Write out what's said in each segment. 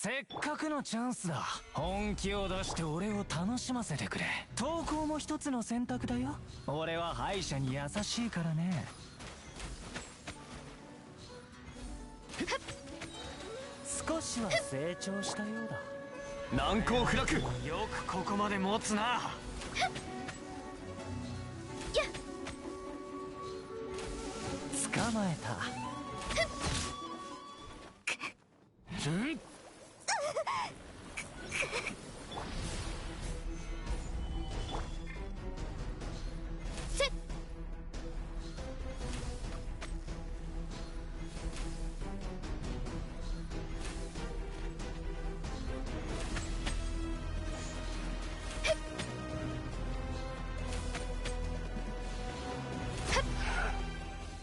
せっかくのチャンスだ。本気を出して俺を楽しませてくれ。投稿も一つの選択だよ。俺は敗者に優しいからね。少しは成長したようだ。難攻不落。よくここまで持つな。捕まえた。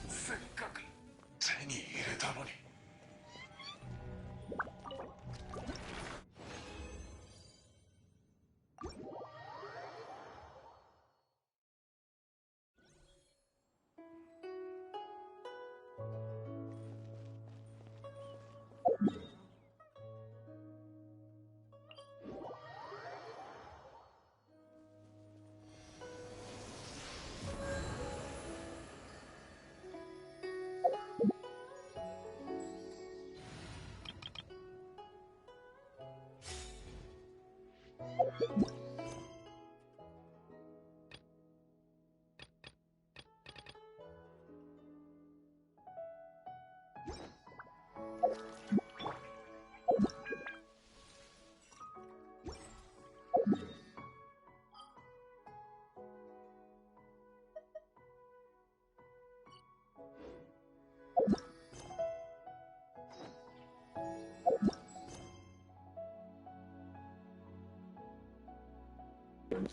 せっかく手に入れたのに。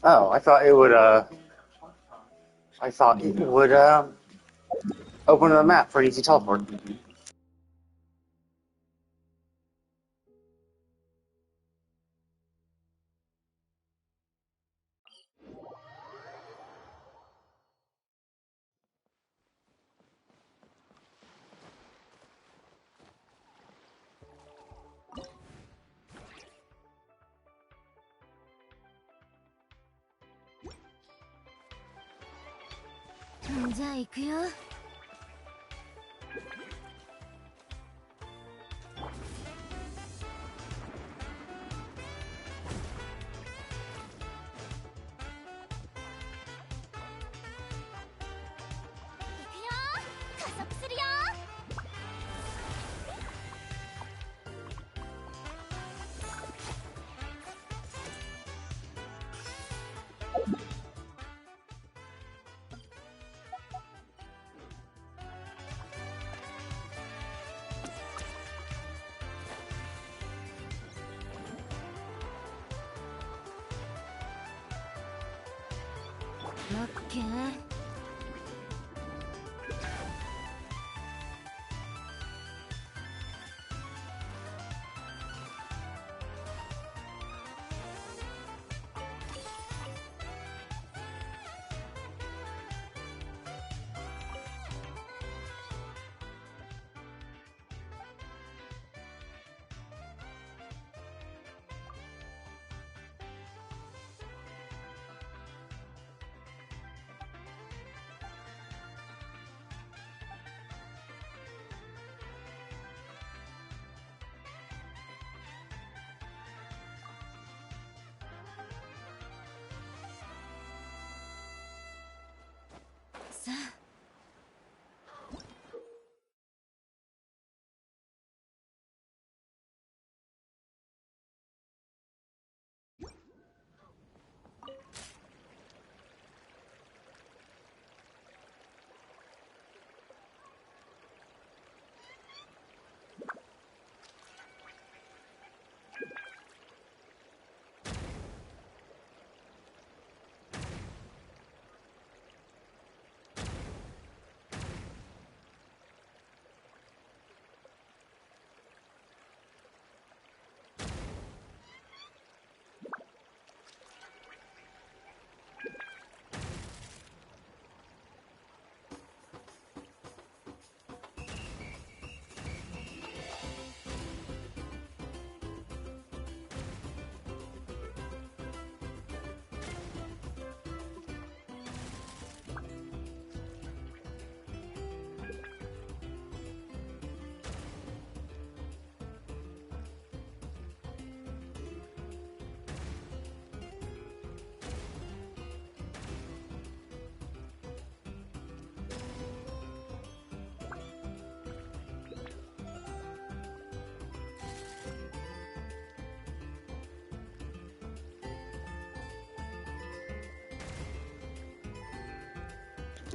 Oh, I thought it would open the map for easy teleport. Hm, じゃあ行くよ。加速するよ。オッケー。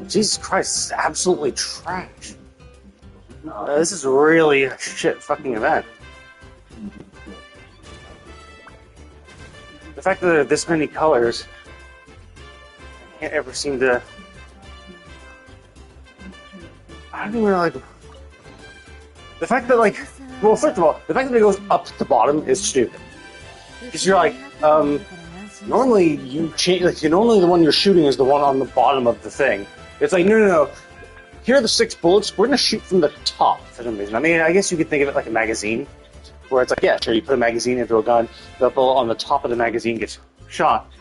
Jesus Christ, this is absolutely trash. This is really a shit fucking event. The fact that there are this many colors, I can't ever seem to. I don't even like. The fact that, like, well, first of all, the fact that it goes up to bottom is stupid. Because you're like, normally you change, like, normally the one you're shooting is the one on the bottom of the thing. It's like, no. Here are the 6 bullets. We're gonna shoot from the top for some reason. I mean, I guess you could think of it like a magazine, where it's like, yeah, sure, you put a magazine into a gun, the bullet on the top of the magazine gets shot.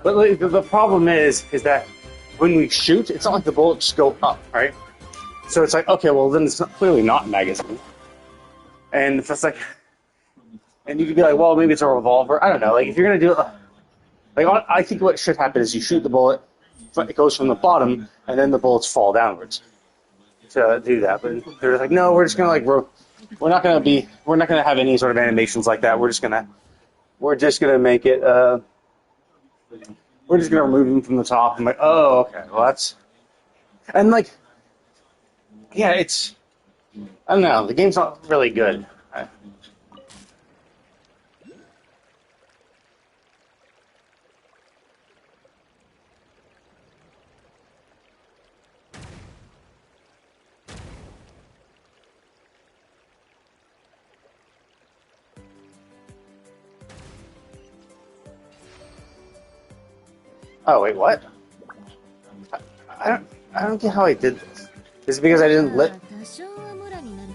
But like, the problem is that when we shoot, it's not like the bullets go up, right? So it's like, okay, well then it's clearly not a magazine. And if it's like, and you could be like, well, maybe it's a revolver. I don't know. Like, if you're gonna do it, like, I think what should happen is you shoot the bullet, it goes from the bottom, and then the bullets fall downwards to do that. But they're like, no, we're just gonna like, we're not gonna have any sort of animations like that. We're just gonna make it. We're just gonna remove them from the top. I'm like, oh, okay, well that's, and like, yeah, it's, I don't know. The game's not really good. Oh wait, what? I don't get how I did this. Is it because I didn't lit?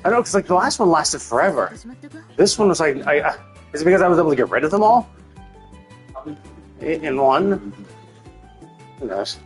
I know, because like the last one lasted forever. This one was like, is it because I was able to get rid of them all in one? Who knows?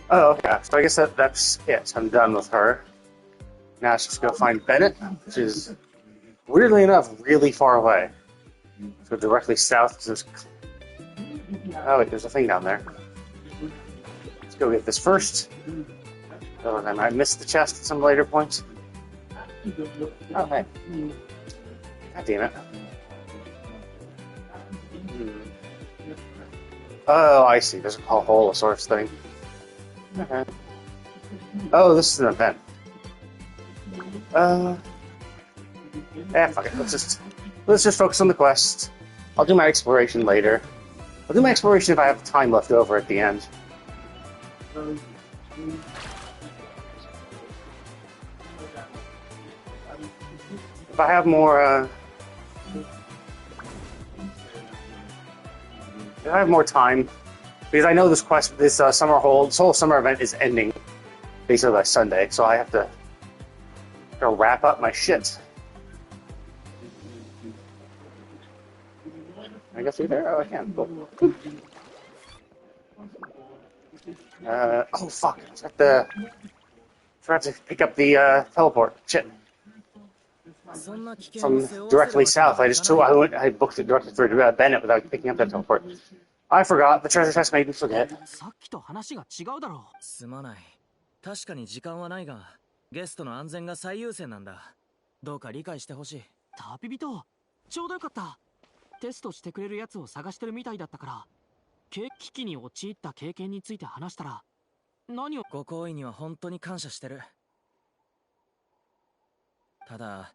Oh, okay. So I guess that's it. I'm done with her. Now let's just go find Bennett, which is, weirdly enough, really far away. So directly south. Oh wait, there's a thing down there. Let's go get this first. Oh, and I might miss the chest at some later points. Oh, hey. God damn it. Oh, I see. There's a whole source thing. Okay. Oh, this is an event. Fuck it. Let's just focus on the quest. I'll do my exploration later. I'll do my exploration if I have time left over at the end. If I have more, if I have more time, because I know this quest, this this whole summer event is ending basically by Sunday, so I have to go wrap up my shit. Can I go through there? Oh, I can. Cool. Oh fuck! I forgot to pick up the teleport. Shit. From directly south, I booked it directly through Bennett without picking up that teleport. I forgot. The treasure chest made me forget. さっきと話が違うだろう。すまない。確かに時間はないが、ゲストの安全が最優先なんだ。どうか理解してほしい。旅人、ちょうどよかった。テストしてくれるやつを探してるみたいだったから、危機に陥った経験について話したら、何を。ご好意には本当に感謝してる。ただ、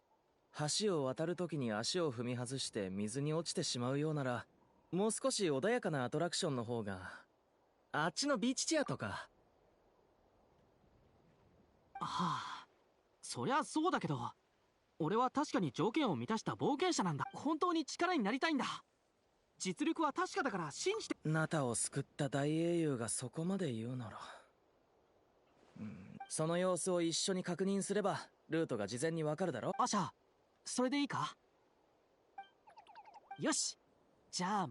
橋を渡るときに足を踏み外して水に落ちてしまうようなら、もう少し穏やかなアトラクションの方が、あっちのビーチチェアとか。はあ、そりゃそうだけど、俺は確かに条件を満たした冒険者なんだ。本当に力になりたいんだ。実力は確かだから信じて。ナタを救った大英雄がそこまで言うなら、その様子を一緒に確認すればルートが事前にわかるだろ。アシャ、それでいいか？よし。じゃあ。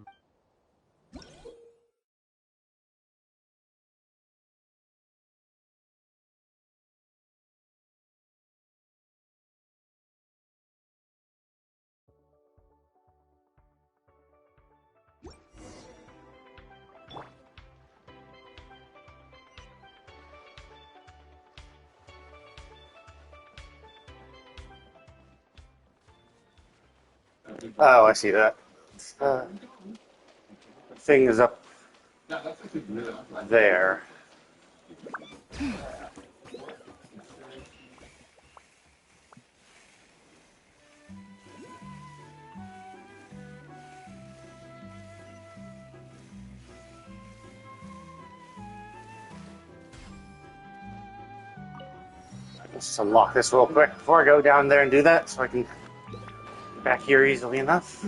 Oh, I see that. Thing is up there. Let's just unlock this real quick before I go down there and do that, so I can get back here easily enough.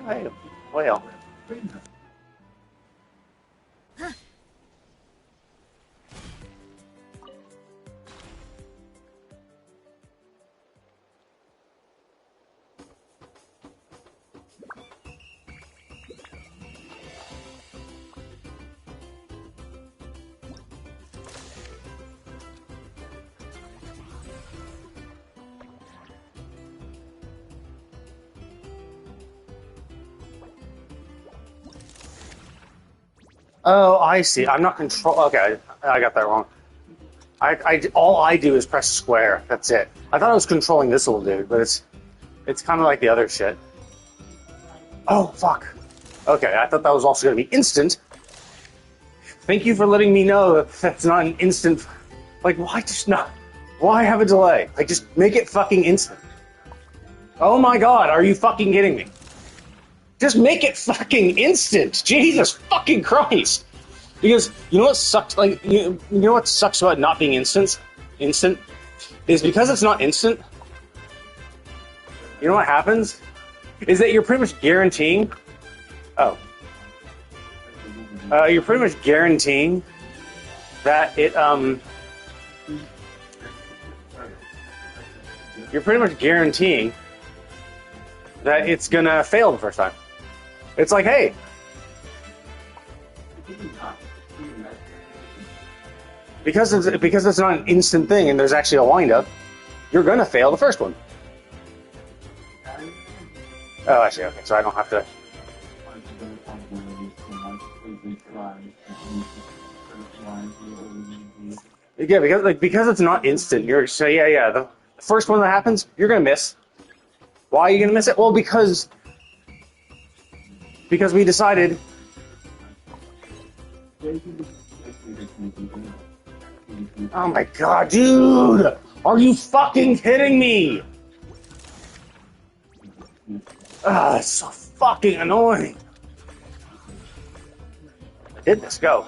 Hey, well. Oh, I see. I'm not control. Okay, I got that wrong. All I do is press square. That's it. I thought I was controlling this little dude, but it's kind of like the other shit. Oh, fuck. Okay, I thought that was also going to be instant. Thank you for letting me know that that's not an instant. Like, why just not? Why have a delay? Like, just make it fucking instant. Oh my god, are you fucking kidding me? Just make it fucking instant. Jesus fucking Christ. Because you know what sucks? Like you know what sucks about not being instant is because it's not instant. You know what happens is that you're pretty much guaranteeing. Oh, you're pretty much guaranteeing that it You're pretty much guaranteeing that it's gonna fail the first time. It's like, hey, because it's not an instant thing and there's actually a windup, you're gonna fail the first one. Oh, I see. Okay, so I don't have to. Yeah, because it's not instant. You're so yeah. The first one that happens, you're gonna miss. Why are you gonna miss it? Well, because we decided. Oh my god, dude! Are you fucking kidding me? Ah, it's so fucking annoying. Did this go?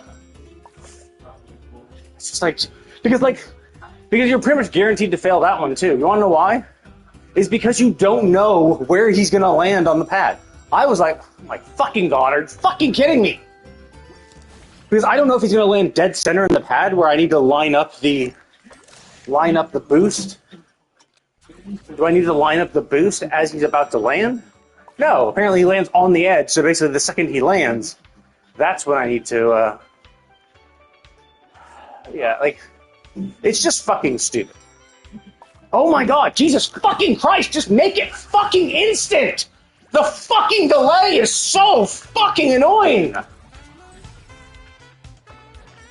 It's just like because you're pretty much guaranteed to fail that one too. You want to know why? It's because you don't know where he's gonna land on the pad. I was like, oh my fucking god, are you fucking kidding me? Because I don't know if he's gonna land dead center in the pad where I need to line up the boost. Do I need to line up the boost as he's about to land? No, apparently he lands on the edge, so basically the second he lands, that's when I need to, yeah, like, it's just fucking stupid. Oh my god, Jesus fucking Christ, just make it fucking instant! The fucking delay is so fucking annoying!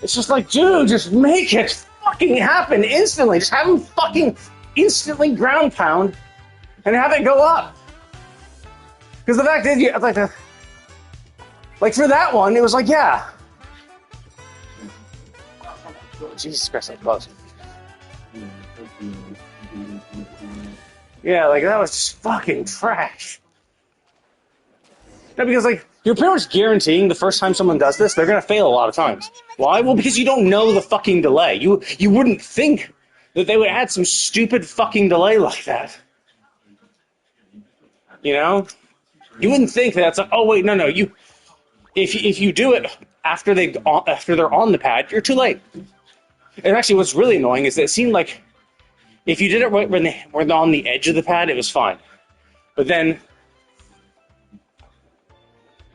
It's just like, dude, just make it fucking happen instantly. Just have him fucking instantly ground pound and have it go up. Because the fact is, like for that one, it was like, yeah. Jesus Christ, I'm close. Yeah, like that was just fucking trash. No, because like you're pretty much guaranteeing the first time someone does this, they're gonna fail a lot of times. Why? Well, because you don't know the fucking delay. You wouldn't think that they would add some stupid fucking delay like that. You know? You wouldn't think that it's like, oh wait, no, if you do it after they're on the pad, you're too late. And actually, what's really annoying is that it seemed like if you did it right when they're on the edge of the pad, it was fine. But then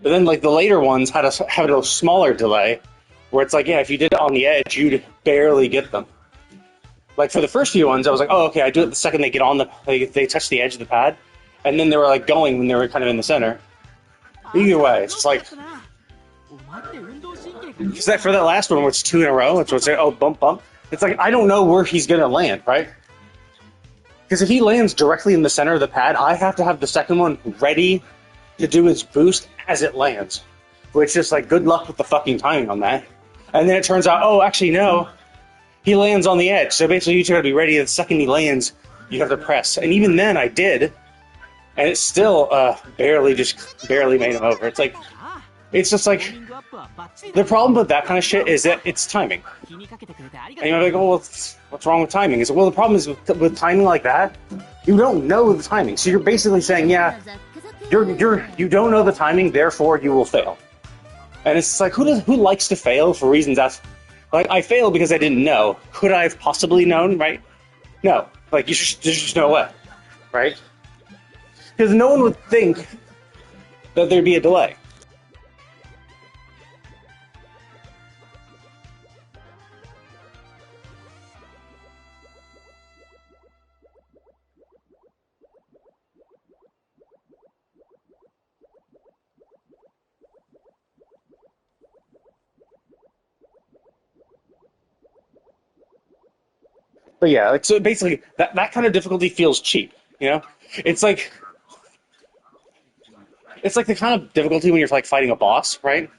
But then, like, the later ones had a smaller delay, where it's like, yeah, if you did it on the edge, you'd barely get them. Like, for the first few ones, I was like, oh, okay, I do it the second they get on they touch the edge of the pad, and then they were, like, going when they were kind of in the center. Either way, it's just like, because for that last one, where it's 2 in a row, it's like, oh, bump, bump. It's like, I don't know where he's going to land, right? Because if he lands directly in the center of the pad, I have to have the second one ready to do his boost as it lands. Which is like, good luck with the fucking timing on that. And then it turns out, oh, actually, no. He lands on the edge. So basically, you just gotta be ready the second he lands, you have to press. And even then, I did. And it still barely made him over. It's just like, the problem with that kind of shit is that it's timing. And you're like, oh, well, what's wrong with timing? Well, the problem is with timing like that, you don't know the timing. So you're basically saying, yeah, you don't know the timing, therefore you will fail. And it's like, who likes to fail for reasons that's like, I failed because I didn't know. Could I have possibly known, right? No. Like, there's just no way, right? Because no one would think that there'd be a delay. But yeah, like, so basically, that kind of difficulty feels cheap, you know? It's like the kind of difficulty when you're like fighting a boss, right?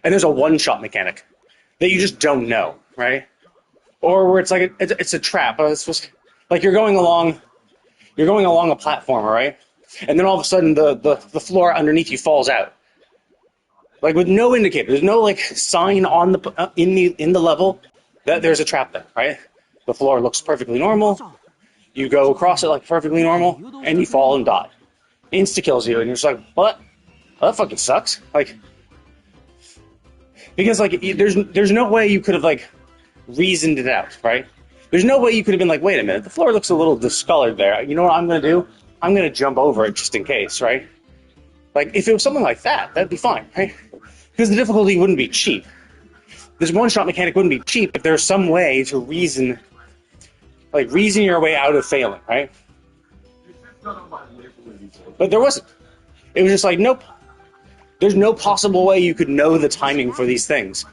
And there's a one-shot mechanic that you just don't know, right? Or where it's like it's a trap. It's just, like you're going along a platformer, right? And then all of a sudden the floor underneath you falls out, like with no indicator. There's no like sign on in the level that there's a trap there, right? The floor looks perfectly normal. You go across it like perfectly normal, and you fall and die. Insta kills you, and you're just like, what? Well, that fucking sucks. Like, because like there's no way you could have like reasoned it out, right? There's no way you could have been like, wait a minute, the floor looks a little discolored there. You know what I'm gonna do? I'm gonna jump over it just in case, right? Like, if it was something like that, that'd be fine, right? Because the difficulty wouldn't be cheap. This one-shot mechanic wouldn't be cheap if there's some way to reason your way out of failing, right? But there wasn't. It was just like, nope. There's no possible way you could know the timing for these things.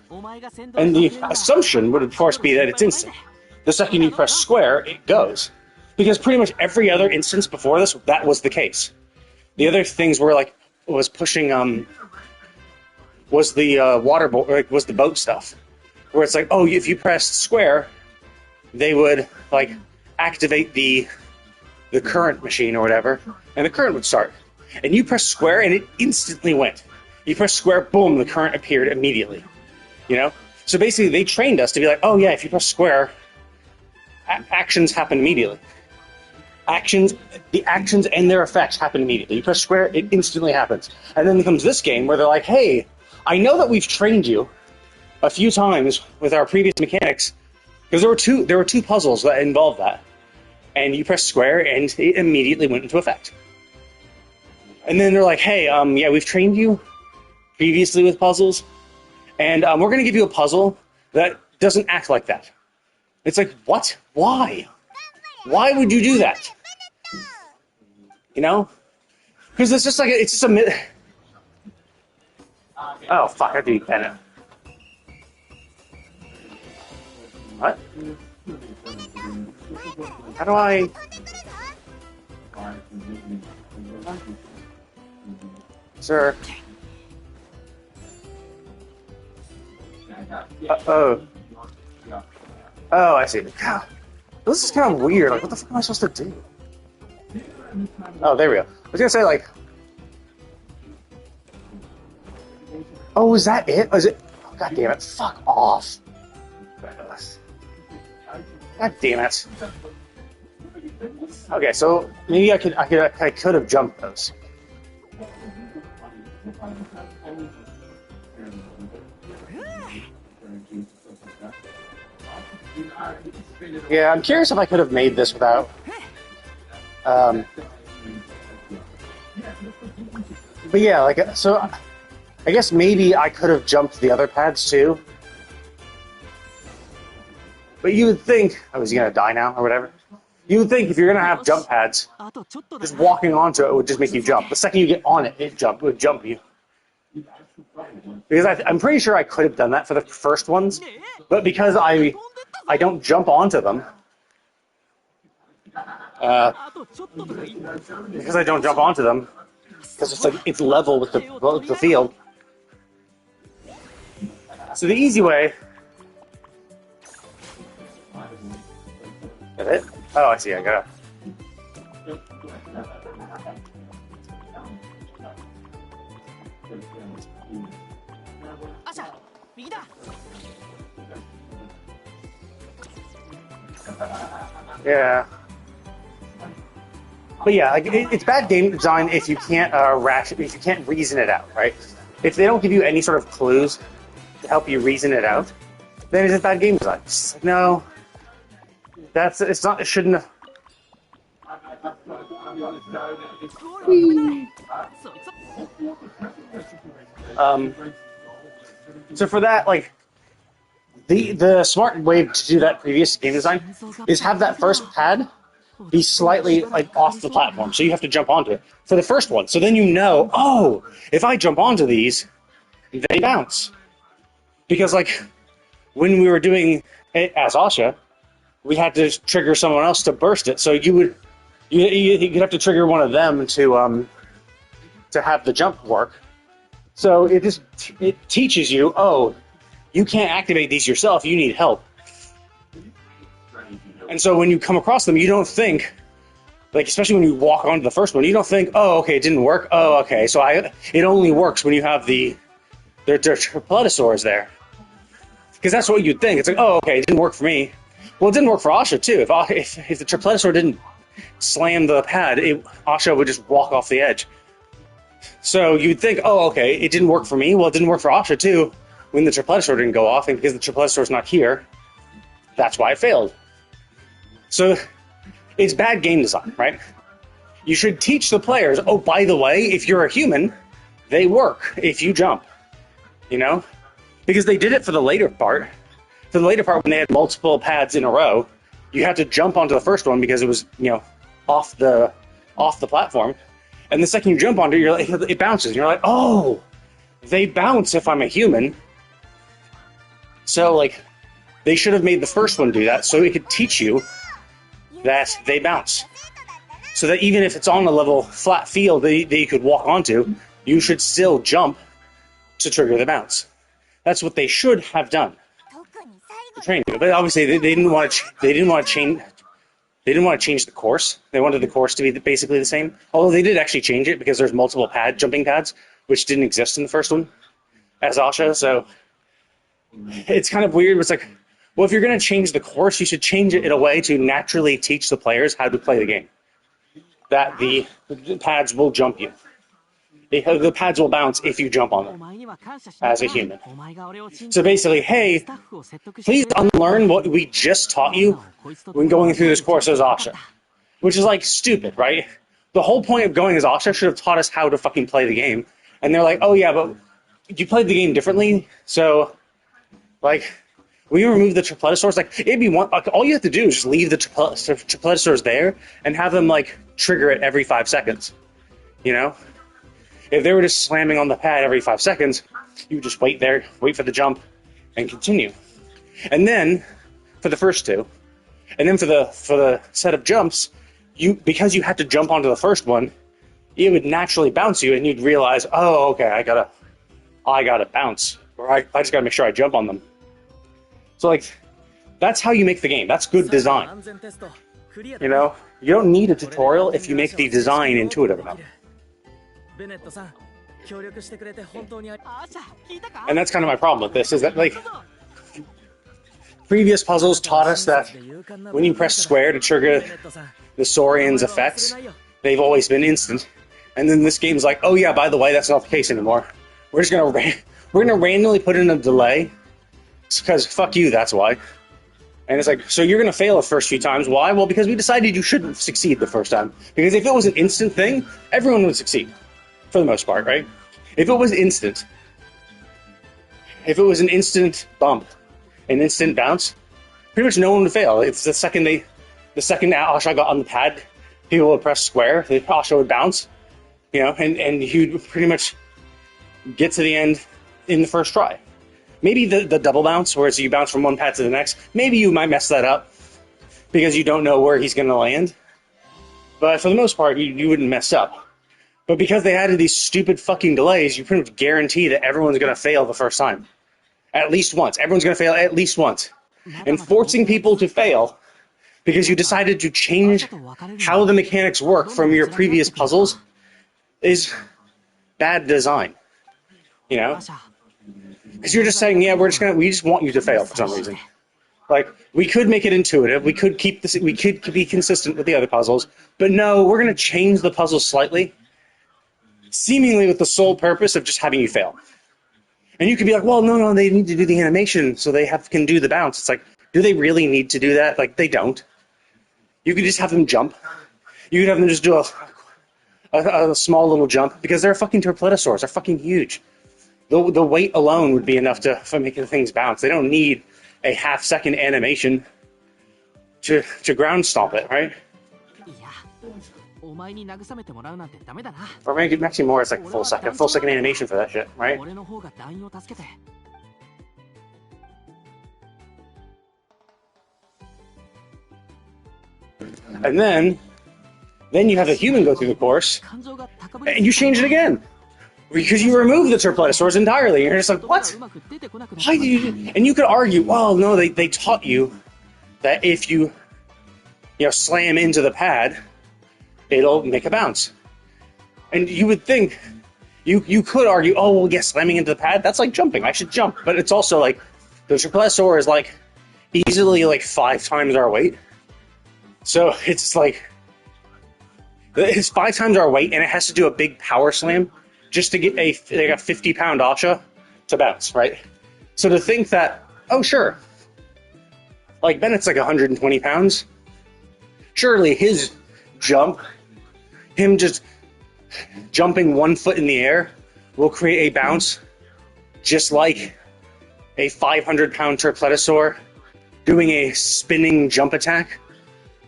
And the assumption would, of course, be that it's instant. The second you press square, it goes. Because pretty much every other instance before this, that was the case. The other things were like, was pushing, was the was the boat stuff. Where it's like, oh, if you pressed square, they would like activate the current machine or whatever, and the current would start. And you press square, and it instantly went. You press square, boom, the current appeared immediately. You know? So basically, they trained us to be like, oh yeah, if you press square, actions happen immediately. The actions and their effects happen immediately. You press square, it instantly happens. And then comes this game where they're like, hey, I know that we've trained you a few times with our previous mechanics, because there were two puzzles that involved that. And you press square, and it immediately went into effect. And then they're like, hey, yeah, we've trained you previously with puzzles, and we're going to give you a puzzle that doesn't act like that. It's like, what? Why? Why would you do that? You know? Because it's just like, it's just a... Oh, fuck, I have to eat Bennett. What? How do I... Sir? Oh. Oh, I see. God, this is kind of weird. Like, what the fuck am I supposed to do? Oh, there we go. I was gonna say, like... Oh, is that it? Is it... Oh, God damn it. Fuck off. God damn it. Okay, so maybe I could have jumped those. Yeah, I'm curious if I could have made this without. But yeah, like, so I guess maybe I could have jumped the other pads too. But you would think, oh, is he gonna die now or whatever? You would think if you're gonna have jump pads, あとちょっとだ just walking onto it would just make you jump. The second you get on it, it would jump you. Because I'm pretty sure I could have done that for the first ones, but because I don't jump onto them, あとちょっととか言って because I don't jump onto them, because it's like it's level with the field. So the easy way. Is it? Oh, I see. I gotta. アシャ右だ Yeah. But yeah, like, it's bad game design if you can't if you can't reason it out, right? If they don't give you any sort of clues to help you reason it out, then it's bad game design. It's like, no, it's not. It shouldn't have. そいつ So for that, like, the smart way to do that previous game design is have that first pad be slightly like off the platform, so you have to jump onto it for the first one. So then you know, oh, if I jump onto these, they bounce. Because like when we were doing it as Asha, we had to trigger someone else to burst it. So you'd have to trigger one of them to have the jump work. So it teaches you, oh, you can't activate these yourself. You need help. And so when you come across them, you don't think, like, especially when you walk onto the first one, you don't think, oh, okay, it didn't work. Oh, okay, so it only works when you have their Tripledosaurs there. Because that's what you'd think. It's like, oh, okay, it didn't work for me. Well, it didn't work for Asha, too. If the Tripledosaur didn't slam the pad, Asha would just walk off the edge. So you'd think, oh, okay, it didn't work for me. Well, it didn't work for Asha, too, when the Tripledosaur didn't go off. And because the Tripledosaur's not here, that's why it failed. So it's bad game design, right? You should teach the players, oh, by the way, if you're a human, they work if you jump, you know? Because they did it for the later part. For the later part, when they had multiple pads in a row, you had to jump onto the first one because it was, off the platform. And the second you jump onto it, it bounces. And you're like, oh, they bounce if I'm a human. So, like, they should have made the first one do that so it could teach you that they bounce. So that even if it's on a level flat field that you could walk onto, you should still jump to trigger the bounce. That's what they should have done to train you. But obviously they didn't want to change the course. They wanted the course to be basically the same. Although they did actually change it because there's multiple jumping pads, which didn't exist in the first one as Asha. So it's kind of weird. It's like, well, if you're going to change the course, you should change it in a way to naturally teach the players how to play the game. That the pads will jump you. The pads will bounce if you jump on them as a human. So basically, hey, please unlearn what we just taught you when going through this course as Asha. Which is like stupid, right? The whole point of going as Asha should have taught us how to fucking play the game. And they're like, oh yeah, but you played the game differently, so like we remove the Tripledosaurs. Like it'd be one. Like, all you have to do is just leave the Tripledosaurs there and have them like trigger it every 5 seconds. You know, if they were just slamming on the pad every 5 seconds, you just wait there, wait for the jump, and continue. And then for the first two, and then for the set of jumps, because you had to jump onto the first one, it would naturally bounce you, and you'd realize, oh, okay, I gotta bounce, or I just gotta make sure I jump on them. So like, that's how you make the game. That's good design. You know, you don't need a tutorial if you make the design intuitive enough. And that's kind of my problem with this, is that like previous puzzles taught us that when you press square to trigger the Saurian's effects, they've always been instant. And then this game's like, oh yeah, by the way, that's not the case anymore. We're gonna randomly put in a delay because fuck you, that's why. And it's like, so you're gonna fail the first few times. Why? Well, because we decided you shouldn't succeed the first time. Because if it was an instant thing, everyone would succeed. For the most part, right? If it was instant, if it was an instant bump, an instant bounce, pretty much no one would fail. It's the second Asha got on the pad, people would press square, the Asha would bounce, and you'd pretty much get to the end in the first try. Maybe the double bounce, where you bounce from one pad to the next, maybe you might mess that up because you don't know where he's going to land. But for the most part, you wouldn't mess up. But because they added these stupid fucking delays, you pretty much guarantee that everyone's going to fail the first time. At least once. Everyone's going to fail at least once. And forcing people to fail because you decided to change how the mechanics work from your previous puzzles is bad design. Because you're just saying, yeah, we just want you to fail for some reason. Like, we could make it intuitive, we could be consistent with the other puzzles, but no, we're going to change the puzzle slightly, seemingly with the sole purpose of just having you fail. And you could be like, well, no, they need to do the animation so they can do the bounce. It's like, do they really need to do that? Like, they don't. You could just have them jump. You could have them just do a small little jump, because they're fucking Torpledosaurs. They're fucking huge. The weight alone would be enough for making things bounce. They don't need a half-second animation to ground stomp it, right? Or maybe more, it's like full second animation for that shit, right? And then you have a human go through the course, and you change it again. Because you remove the Torpledosaurs entirely. You're just like, what? Why do you... And you could argue, well, no, they taught you that if you slam into the pad, it'll make a bounce. And you would think, you could argue, oh, well, yeah, slamming into the pad, that's like jumping. I should jump. But it's also like, the Torpledosaur is like easily like 5 times our weight. So it's like, it's 5 times our weight, and it has to do a big power slam just to get a 50-pound Asha to bounce, right? So to think that, oh, sure, like Bennett's like 120 pounds, surely his jump, him just jumping 1 foot in the air, will create a bounce just like a 500-pound Torpledosaur doing a spinning jump attack.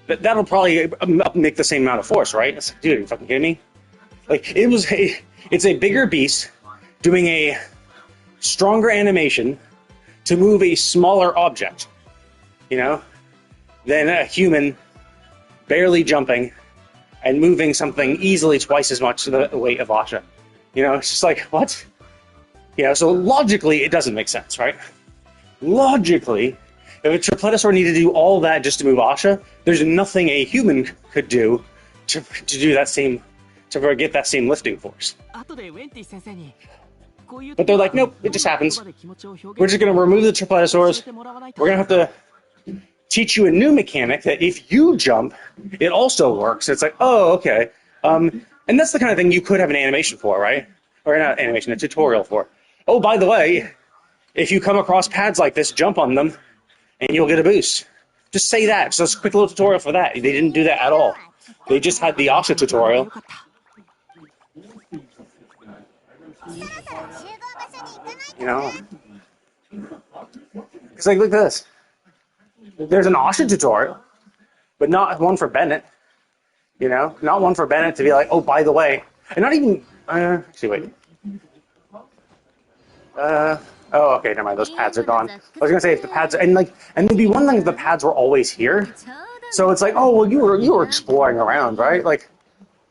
That'll probably make the same amount of force, right? It's like, dude, are you fucking kidding me? Like, it's a bigger beast doing a stronger animation to move a smaller object, than a human barely jumping and moving something easily twice as much the weight of Asha. It's just like, what? So logically, it doesn't make sense, right? Logically, if a Torpledosaur needed to do all that just to move Asha, there's nothing a human could do to do that same, to get that same lifting force. But they're like, nope, it just happens. We're just going to remove the Torpledosaurs. We're going to have to teach you a new mechanic that if you jump, it also works. It's like, oh, okay. And that's the kind of thing you could have an animation for, right? Or not animation, a tutorial for. Oh, by the way, if you come across pads like this, jump on them, and you'll get a boost. Just say that. So it's a quick little tutorial for that. They didn't do that at all. They just had the Asha tutorial. It's like, look at this. There's an Asha tutorial, but not one for Bennett. Not one for Bennett to be like, oh, by the way. And not even... actually, wait. Oh, okay, never mind. Those pads are gone. I was gonna say if the pads and it'd be one thing if the pads were always here. So it's like, oh well, you were exploring around, right? Like,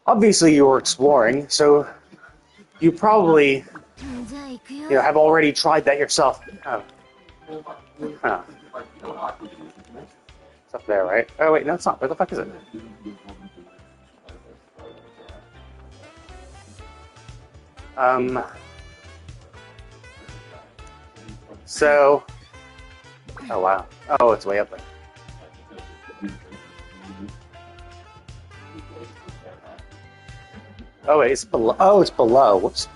obviously you were exploring, so you probably have already tried that yourself. Oh. Huh. It's up there, right? Oh wait, no, it's not. Where the fuck is it? So, oh wow. Oh, it's way up there. Oh wait, it's below. Oh, it's below. Whoops.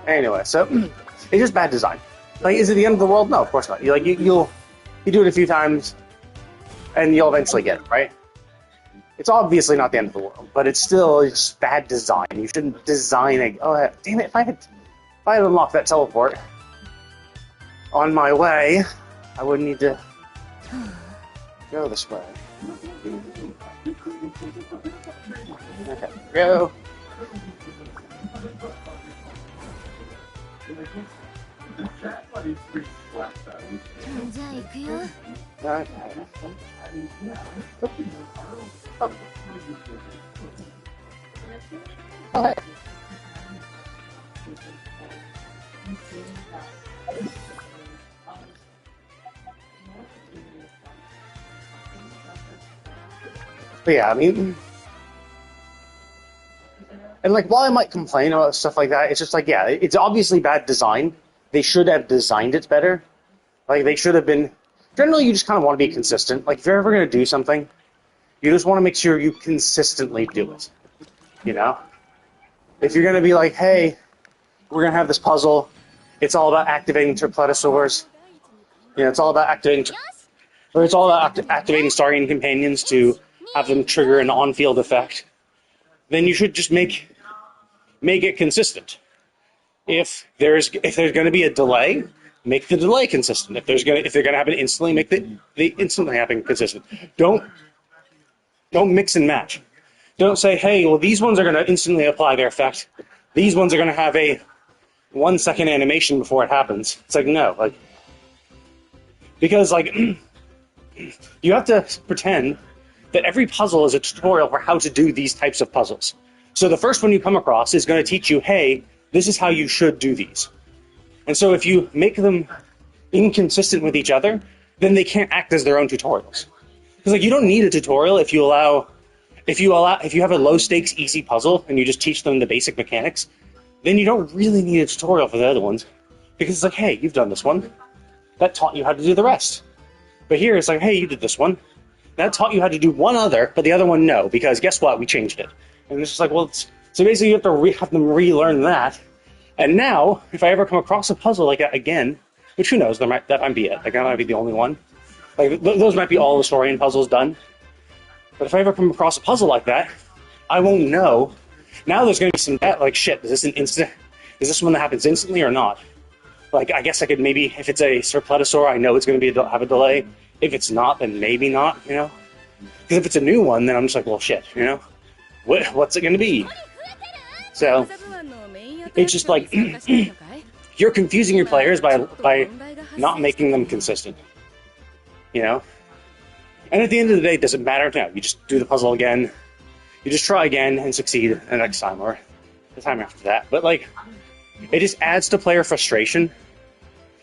Anyway, so it's just bad design. Like, is it the end of the world? No, of course not. You do it a few times, and you'll eventually get it, right? It's obviously not the end of the world, but it's bad design. You shouldn't design a. Oh damn it! If I had unlocked that teleport on my way, I wouldn't need to go this way. Okay, go. Okay. Oh, hey. But yeah, I mean, and like, while I might complain about stuff like that, it's just like, yeah, it's obviously bad design. They should have designed it better. Like, they should have been. Generally, you just kind of want to be consistent. Like, if you're ever going to do something, you just want to make sure you consistently do it. You know? If you're going to be like, hey, we're going to have this puzzle, it's all about activating Terpletosaurs. You know, it's all about activating Saurian companions to have them trigger an on-field effect. Then you should just make it consistent. If there's going to be a delay, make the delay consistent. If they're going to happen instantly, make the instantly happen consistent. Don't mix and match. Don't say, hey, well, these ones are going to instantly apply their effect. These ones are going to have a 1 second animation before it happens. It's like, no, like, because like you have to pretend that every puzzle is a tutorial for how to do these types of puzzles. So the first one you come across is going to teach you, hey, this is how you should do these. And so if you make them inconsistent with each other, then they can't act as their own tutorials. Because like, you don't need a tutorial if you have a low stakes easy puzzle and you just teach them the basic mechanics, then you don't really need a tutorial for the other ones. Because it's like, hey, you've done this one. That taught you how to do the rest. But here it's like, hey, you did this one. That taught you how to do one other, but the other one no, because guess what? We changed it. And it's just like, well, so basically you have to have them relearn that. And now, if I ever come across a puzzle like that again, which who knows, that might be it. Like, I might be the only one. Like, those might be all the Saurian puzzles done. But if I ever come across a puzzle like that, I won't know. Now there's going to be some doubt, like, shit, is this one that happens instantly or not? Like, I guess I could maybe, if it's a Serpletosaur, I know it's going to have a delay. If it's not, then maybe not, you know? Because if it's a new one, then I'm just like, well, shit, you know? What's it going to be? So, it's just like, you're confusing your players by not making them consistent. You know? And at the end of the day, it doesn't matter now. You just do the puzzle again. You just try again and succeed the next time or the time after that. But, like, it just adds to player frustration.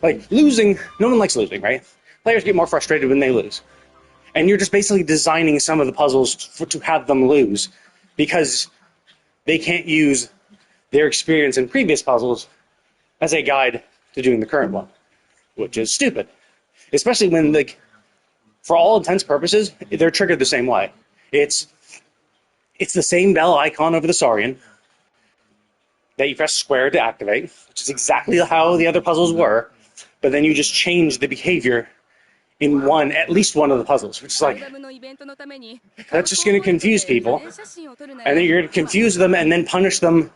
Like, losing, no one likes losing, right? Players get more frustrated when they lose. And you're just basically designing some of the puzzles to have them lose because they can't use their experience in previous puzzles as a guide to doing the current one, which is stupid. Especially when, like, for all intents and purposes, they're triggered the same way. It's the same bell icon over the Saurian that you press square to activate, which is exactly how the other puzzles were, but then you just change the behavior in at least one of the puzzles, which is like, that's just going to confuse people, and then you're going to confuse them and then punish them.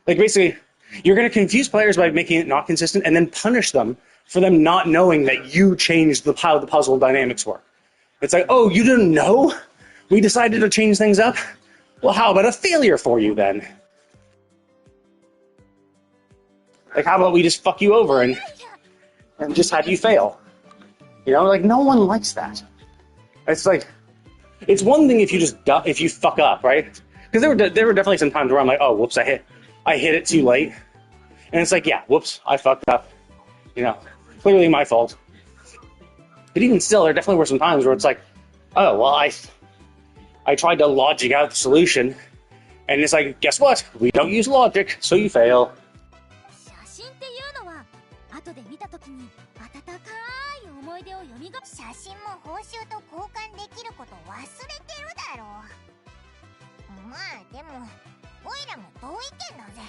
Like, basically, you're going to confuse players by making it not consistent and then punish them for them not knowing that you changed how the puzzle dynamics work. It's like, oh, you didn't know? We decided to change things up? Well, how about a failure for you then? Like, how about we just fuck you over and just have you fail? You know, like, no one likes that. It's like, it's one thing if you fuck up, right? Because there were definitely some times where I'm like, oh, whoops, I hit it too late. And it's like, yeah, whoops, I fucked up. You know, clearly my fault. But even still, there definitely were some times where it's like, oh, well, I tried to logic out the solution, and it's like, guess what? We don't use logic, so you fail. 写真っていうのは後で見た時に温かい思い出を蘇る写真も報酬と交換できること忘れてるだろう。まあでもオイラも同意見だぜ。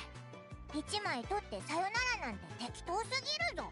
1枚取ってさよならなんて適当すぎるぞ。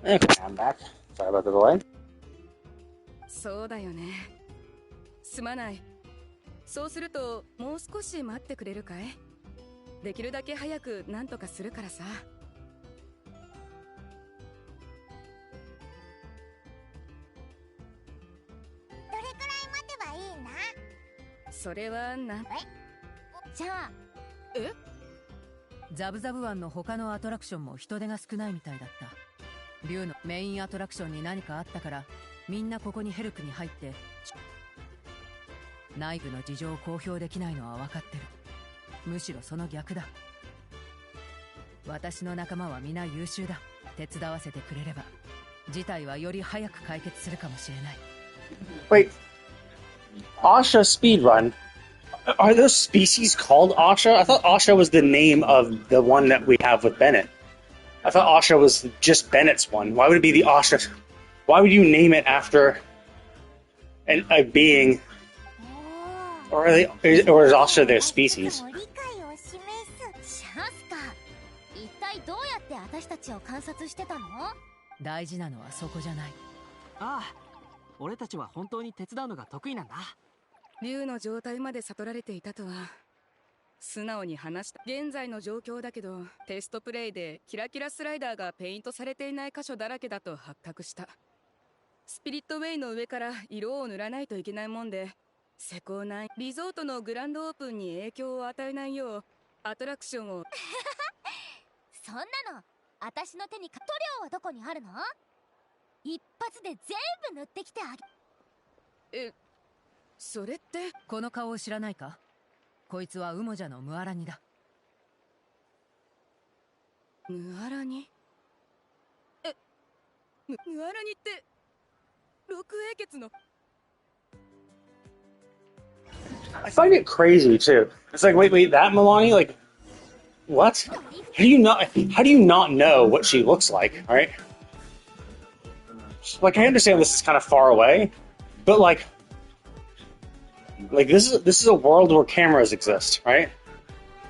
Okay, I'm back. Sorry about the delay. そうだよね。すまない。そうするともう少し待ってくれるかい？できるだけ早く何とかするからさ。どれくらい待てばいいんだ？それはなんじゃあザブザブ湾の他のアトラクションも人手が少ないみたいだった。竜のメインアトラクションに何かあったからみんなここにヘルプに入って。内部の事情を公表できないのは分かってる。むしろその逆だ。私の仲間は皆優秀だ。手伝わせてくれれば事態はより早く解決するかもしれない。 Wait, Asha speedrun. Are those species called Asha? I thought Asha was the name of the one that we have with Bennett. I thought Asha was just Bennett's one. Why would it be the Asha? Why would you name it after a being? Or is Asha their species? 理解を示す。チャンスか。一体どうやって私たちを観察してたの？大事なのはそこじゃない。ああ、俺たちは本当に手伝うのが得意なんだ。竜の状態まで悟られていたとは。素直に話した。現在の状況だけど、テストプレイでキラキラスライダーがペイントされていない箇所だらけだと発覚した。スピリットウェイの上から色を塗らないといけないもんで、施工内リゾートのグランドオープンに影響を与えないようアトラクションをそんなの私の手に塗料はどこにあるの？一発で全部塗ってきてあげ。それってこの顔を知らないか？こいつはウモジャのムアラニだ。ムアラニ？ムアラニって六英傑の。I find it crazy too. It's like, wait, that Milani? Like, what? How do you not know what she looks like? Right? Like, I understand this is kind of far away, but like this is a world where cameras exist, right?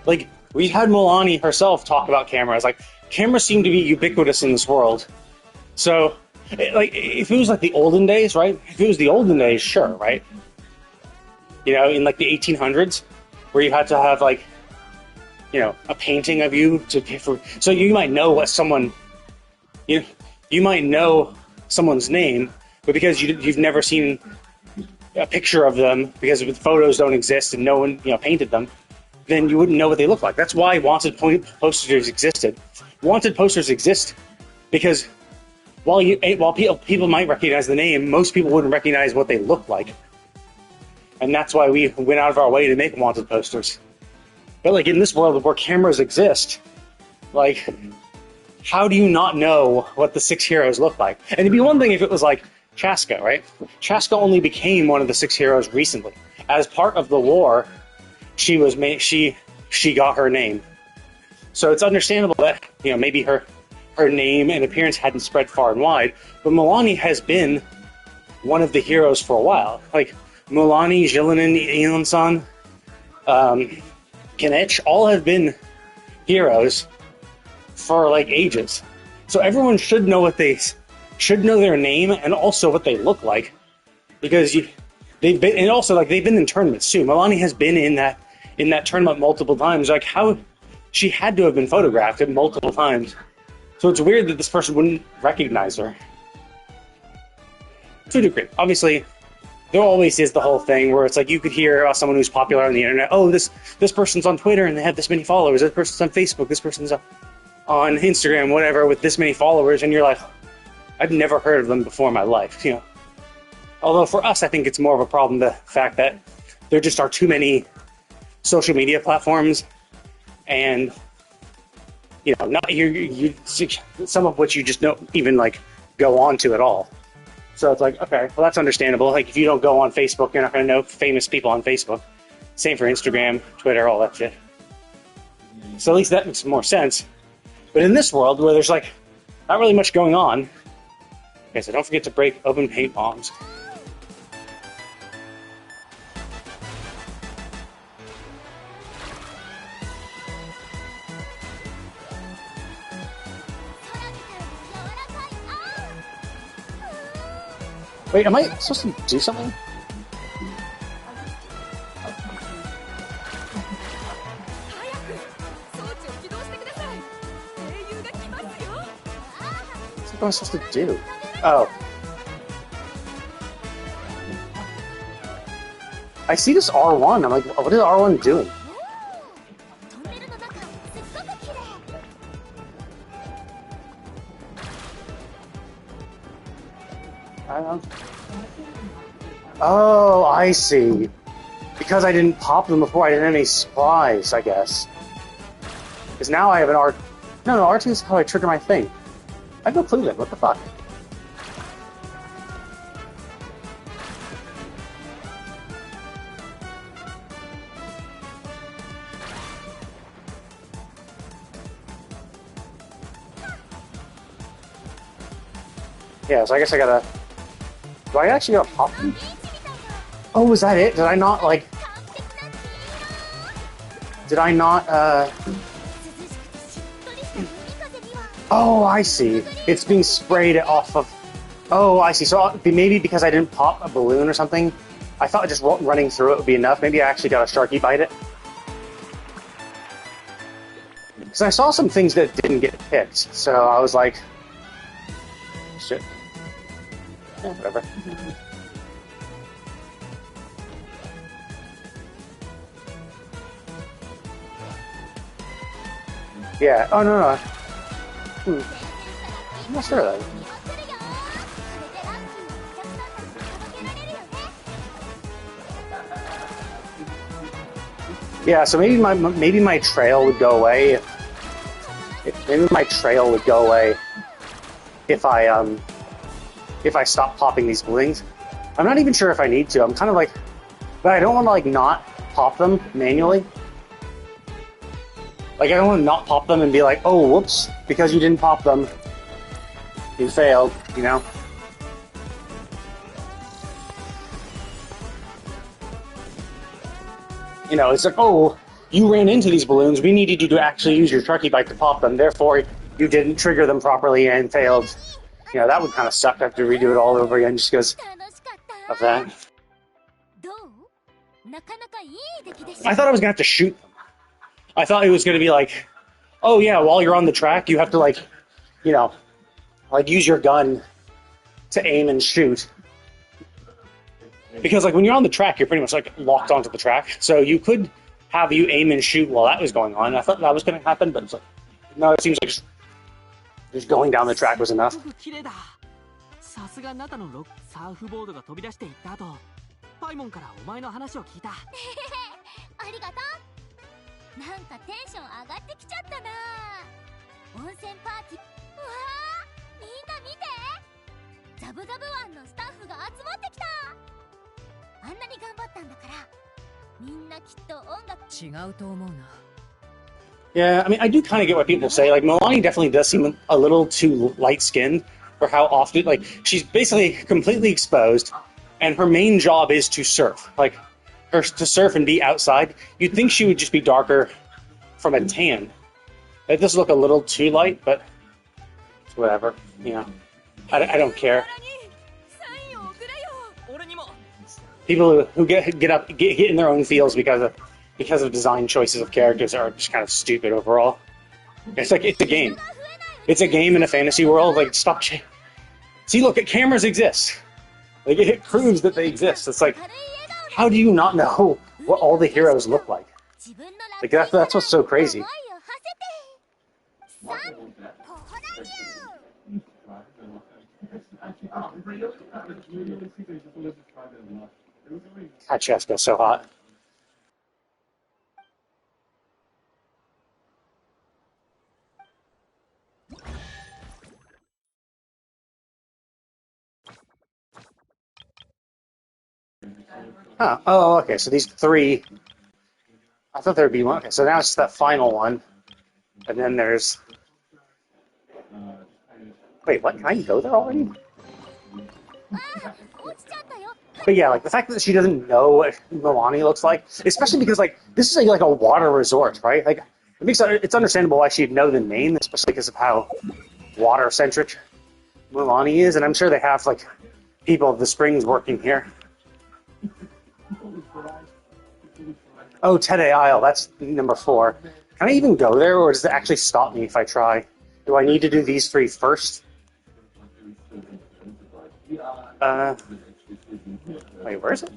Like, we had Milani herself talk about cameras. Like, cameras seem to be ubiquitous in this world. So, like, if it was like the olden days, right? If it was the olden days, sure, right? You know, in like the 1800s, where you had to have like, you know, a painting of you so you might know what someone, you might know someone's name, but because you've never seen a picture of them, because the photos don't exist and no one, painted them, then you wouldn't know what they look like. That's why wanted posters existed. Wanted posters exist because while people might recognize the name, most people wouldn't recognize what they look like. And that's why we went out of our way to make wanted posters. But like in this world where cameras exist, like, how do you not know what the 6 heroes look like? And it'd be one thing if it was like Chaska, right? Chaska only became one of the 6 heroes recently. As part of the war, she got her name. So it's understandable that, maybe her name and appearance hadn't spread far and wide, but Milani has been one of the heroes for a while. Like, Milani, Jillinan, Eon-san, Kanech, all have been heroes for like ages. So everyone should know their name and also what they look like, because they've been in tournaments too. Milani has been in that tournament multiple times. Like, how she had to have been photographed multiple times. So it's weird that this person wouldn't recognize her. To a degree, obviously. There always is the whole thing where it's like you could hear someone who's popular on the internet, oh, this person's on Twitter and they have this many followers, this person's on Facebook, this person's on Instagram, whatever, with this many followers, and you're like, I've never heard of them before in my life, Although for us, I think it's more of a problem, the fact that there just are too many social media platforms, and, not you some of which you just don't even, like, go on to at all. So it's like, okay, well, that's understandable. Like, if you don't go on Facebook, you're not going to know famous people on Facebook. Same for Instagram, Twitter, all that shit. So at least that makes more sense. But in this world, where there's, like, not really much going on, okay, so don't forget to break open paint bombs. Wait, am I supposed to do something? 装置を起動してください。英雄が来ますよ。 What am I supposed to do? Oh. I see this R1. I'm like, what is R1 doing? トンネルの中すっごく綺麗。 Oh, I see. Because I didn't pop them before, I didn't have any supplies, I guess. Because now I have an R... No, R2 is how I trigger my thing. I have no clue then. What the fuck? Yeah, so I guess I gotta... Do I actually gotta pop them? Oh, was that it? Did I not, like... Did I not, Oh, I see. It's being sprayed off of... Oh, I see. So maybe because I didn't pop a balloon or something, I thought just running through it would be enough. Maybe I actually got a Sharky bite it. Because I saw some things that didn't get picked, so I was like... Shit. Yeah, whatever. Yeah. Oh, no. I'm not sure of that. Yeah, so maybe my trail would go away. Maybe my trail would go away if I stop popping these balloons. I'm not even sure if I need to. I'm kind of like, but I don't want to like not pop them manually. Like I don't want to not pop them and be like, oh, whoops, because you didn't pop them, you failed. You know. You know, it's like, oh, you ran into these balloons. We needed you to actually use your Sharky bite to pop them. Therefore, you didn't trigger them properly and failed. You know, that would kind of suck to have to redo it all over again just because of that. I thought I was going to have to shoot them. I thought it was going to be like, oh yeah, while you're on the track, you have to like, you know, like use your gun to aim and shoot. Because like when you're on the track, you're pretty much like locked onto the track. So you could have you aim and shoot while that was going on. I thought that was going to happen, but it's like, no, it seems like just going down the track was enough. さすがあなたのサーフボードが飛び出していった後、パイモンからお前の話を聞いた。ありがとう。なんかテンション上がってきちゃったな。温泉パーティー。うわー、みんな見て。ザブザブ湾のスタッフが集まってきた。あんなに頑張ったんだから、みんなきっと音楽。違うと思うな。Yeah, I mean, I do kind of get what people say. Like, Milani definitely does seem a little too light-skinned for how often, like, she's basically completely exposed, and her main job is to surf. Like, to surf and be outside. You'd think she would just be darker from a tan. It does look a little too light, but it's whatever, you know. I don't care. People who get in their own fields because of design choices of characters are just kind of stupid overall. It's like, it's a game. It's a game in a fantasy world. Like, stop. See, look, cameras exist. Like, it proves that they exist. It's like, how do you not know what all the heroes look like? Like, that's what's so crazy. That chest goes so hot. Huh. Oh, okay. So these three. I thought there would be one. Okay, so now it's that final one. And then there's. Wait, what? Can I go there already? But yeah, like the fact that she doesn't know what Milani looks like, especially because like this is like a water resort, right? Like it's understandable why she'd know the name, especially because of how water-centric Milani is, and I'm sure they have like people of the springs working here. Oh, Tede Isle, that's number 4. Can I even go there, or does it actually stop me if I try? Do I need to do these 3 first? Wait, where is it?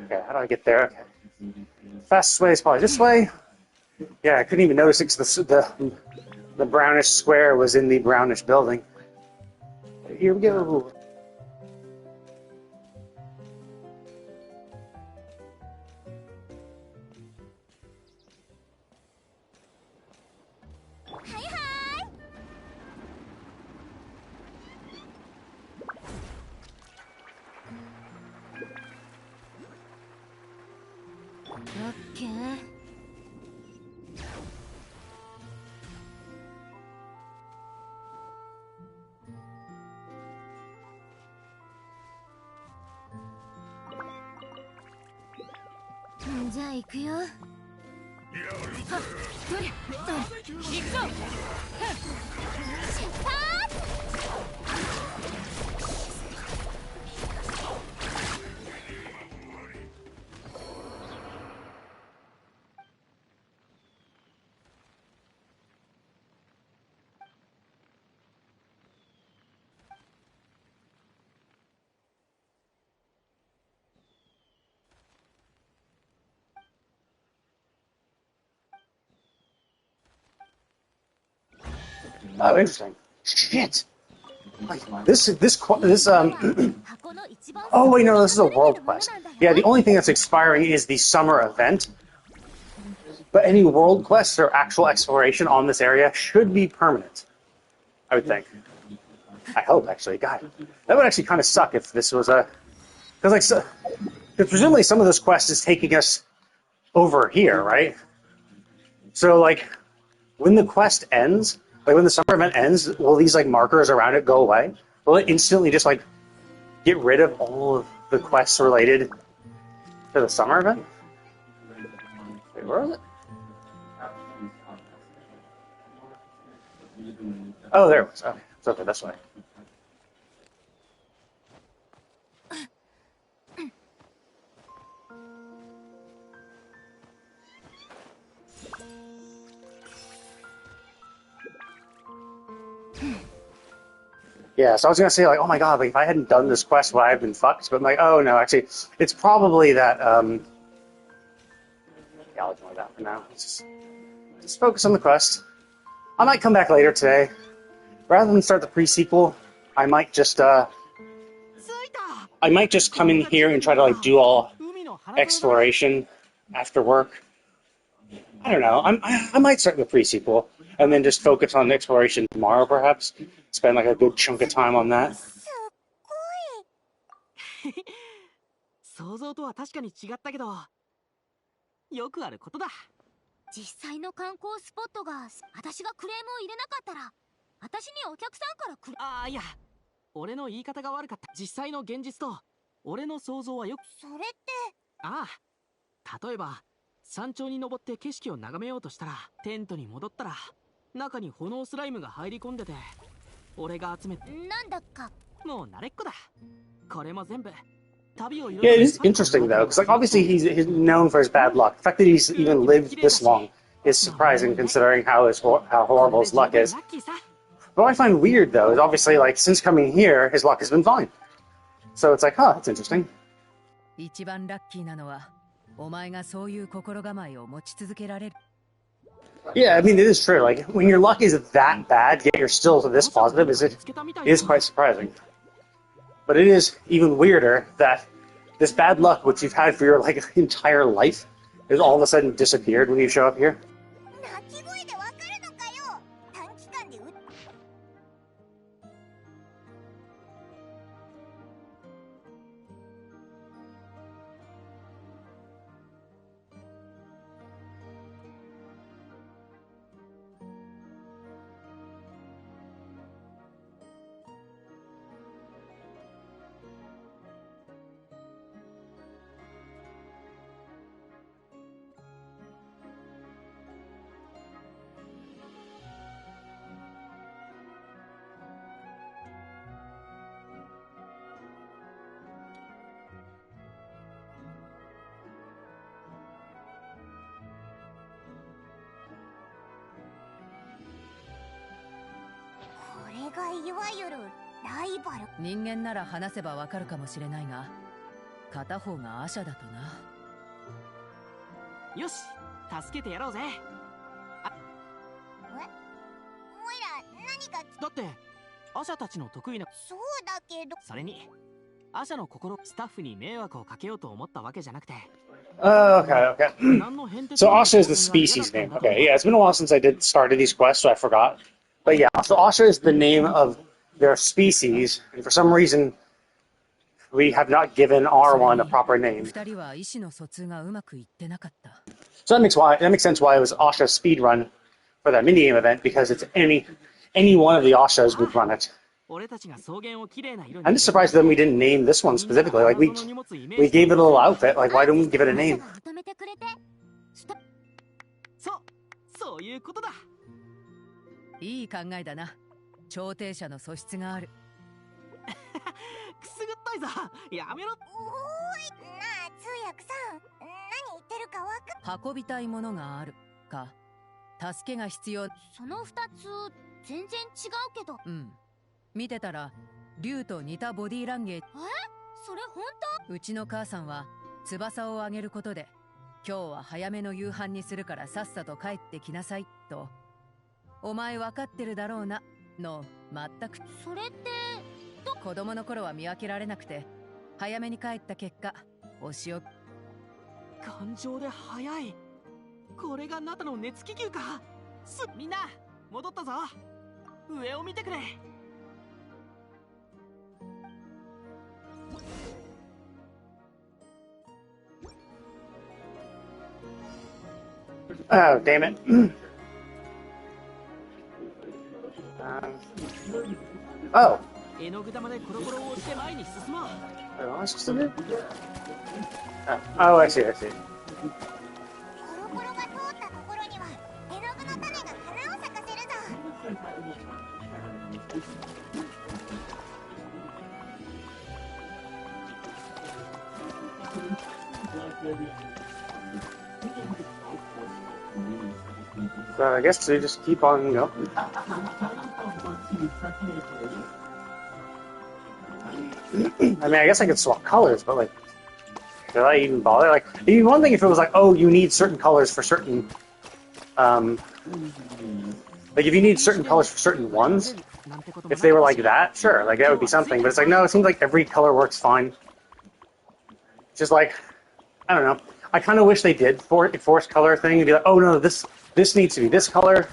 Okay, how do I get there? Okay. Fastest way is probably this way. Yeah, I couldn't even notice it because the brownish square was in the brownish building. Here we go. Hi hi! Okay. じゃあ行くよ。Oh, interesting. Shit. Like, this oh wait, no, this is a world quest. Yeah, the only thing that's expiring is the summer event. But any world quests or actual exploration on this area should be permanent. I would think. I hope, actually. God, that would actually kind of suck if this was a... Because presumably some of this quest is taking us over here, right? So, like, when the quest ends, like when the summer event ends, will these, like, markers around it go away? Will it instantly just, like, get rid of all of the quests related to the summer event? Wait, where is it? Oh, there it was. Okay, it's okay this way. Yeah, so I was gonna say, like, oh my god, like, if I hadn't done this quest, would I have been fucked? But I'm like, oh no, actually, it's probably that, yeah, I'll ignore that for now. Let's just focus on the quest. I might come back later today. Rather than start the pre-sequel, I might just come in here and try to, like, do all exploration after work. I don't know. I might start the pre-sequel and then just focus on exploration tomorrow, perhaps. Spend like a good chunk of time on that. 想像とは確かに違ったけど、よくあることだ。実際の観光スポットが私がクレームを入れなかったら、私にお客さんからああ、いや、俺の言い方が悪かった。実際の現実と俺の想像はよく。それってああ、例えば山頂に登って景色を眺めようとしたら、テントに戻ったら中に炎スライムが入り込んでて、俺が集めてなんだかもう慣れっこだ。これも全部。Yeah, it is interesting though, because like obviously he's known for his bad luck. The fact that he's even lived this long is surprising, considering how horrible his luck is. But what I find weird though is obviously like since coming here, his luck has been fine. So it's like, huh, that's interesting. 一番ラッキーなのはお前がそういう心構えを持ち続けられる。 Yeah, I mean it is true. Like when your luck is that bad, yet you're still this positive, it is quite surprising. But it is even weirder that this bad luck, which you've had for your like entire life, has all of a sudden disappeared when you show up here. 鳴き声でわかるのかよ。短期間でがいわゆるライバル。人間なら話せばわかるかもしれないが、片方がアシャだとな。よし、助けてやろうぜ。おいら何か。だってアシャたちの得意な。そうだけど。それにアシャの心、スタッフに迷惑をかけようと思ったわけじゃなくて。 Okay, okay. So Asha is the species name. Okay, yeah, it's been a while since I started these quests, so I forgot. But yeah, so Asha is the name of their species, and for some reason, we have not given R1 a proper name. 二人は意思の疎通がうまくいってなかった。 So that makes sense why it was Asha's speedrun for that minigame event, because it's any one of the Ashas would run it. I'm just surprised that we didn't name this one specifically. Like we gave it a little outfit. Like why don't we give it a name? そういうことだ。いい考えだな。調停者の素質がある。くすぐったいぞ。やめろ。おーい、なあ通訳さん、何言ってるかわか。運びたいものがあるか。助けが必要。その二つ全然違うけど。うん。見てたら竜と似たボディーランゲージ。それ本当？うちの母さんは翼を上げることで、今日は早めの夕飯にするからさっさと帰ってきなさいと。お前分かってるだろうなの全く。それって子供の頃は見分けられなくて、早めに帰った結果お仕置き。感情で早い。これがあなたの熱気球か。みんな戻ったぞ。上を見てくれ。Oh, damn it. Oh. 絵の具玉でコロコロを押して前に進もう。What am I supposed to do? Oh, I see, I see. コロコロが通ったところには絵の具の種が花を咲かせるぞ。So I guess we just keep on going. I mean, I guess I could swap colors, but like, should I even bother? Like, it'd be one thing if it was like, oh, you need certain colors for certain, like if you need certain colors for certain ones, if they were like that, sure, like that would be something. But it's like, no, it seems like every color works fine. Just like, I don't know. I kind of wish they did force color thing and be like, oh no, this needs to be this color.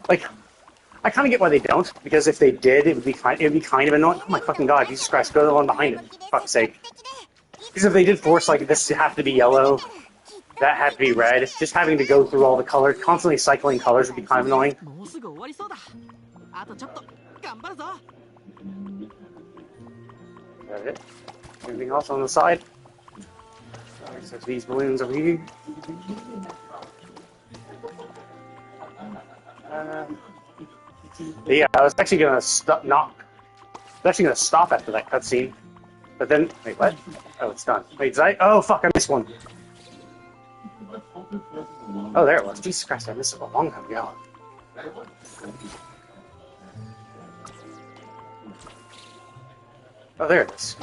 Like, I kind of get why they don't, because if they did, it would be kind of annoying. Oh my fucking god, Jesus Christ, go to the one behind it, for fuck's sake. Because if they did force like this to have to be yellow, that had to be red, just having to go through all the colors, constantly cycling colors would be kind of annoying. Got it. Anything else on the side? So these balloons over here. Yeah, I was actually gonna stop. Stop after that cutscene, but then wait, what? Oh, it's done. Wait, oh fuck, I missed one. Oh, there it was. Jesus Christ, I missed it a long time ago. Oh, there it is.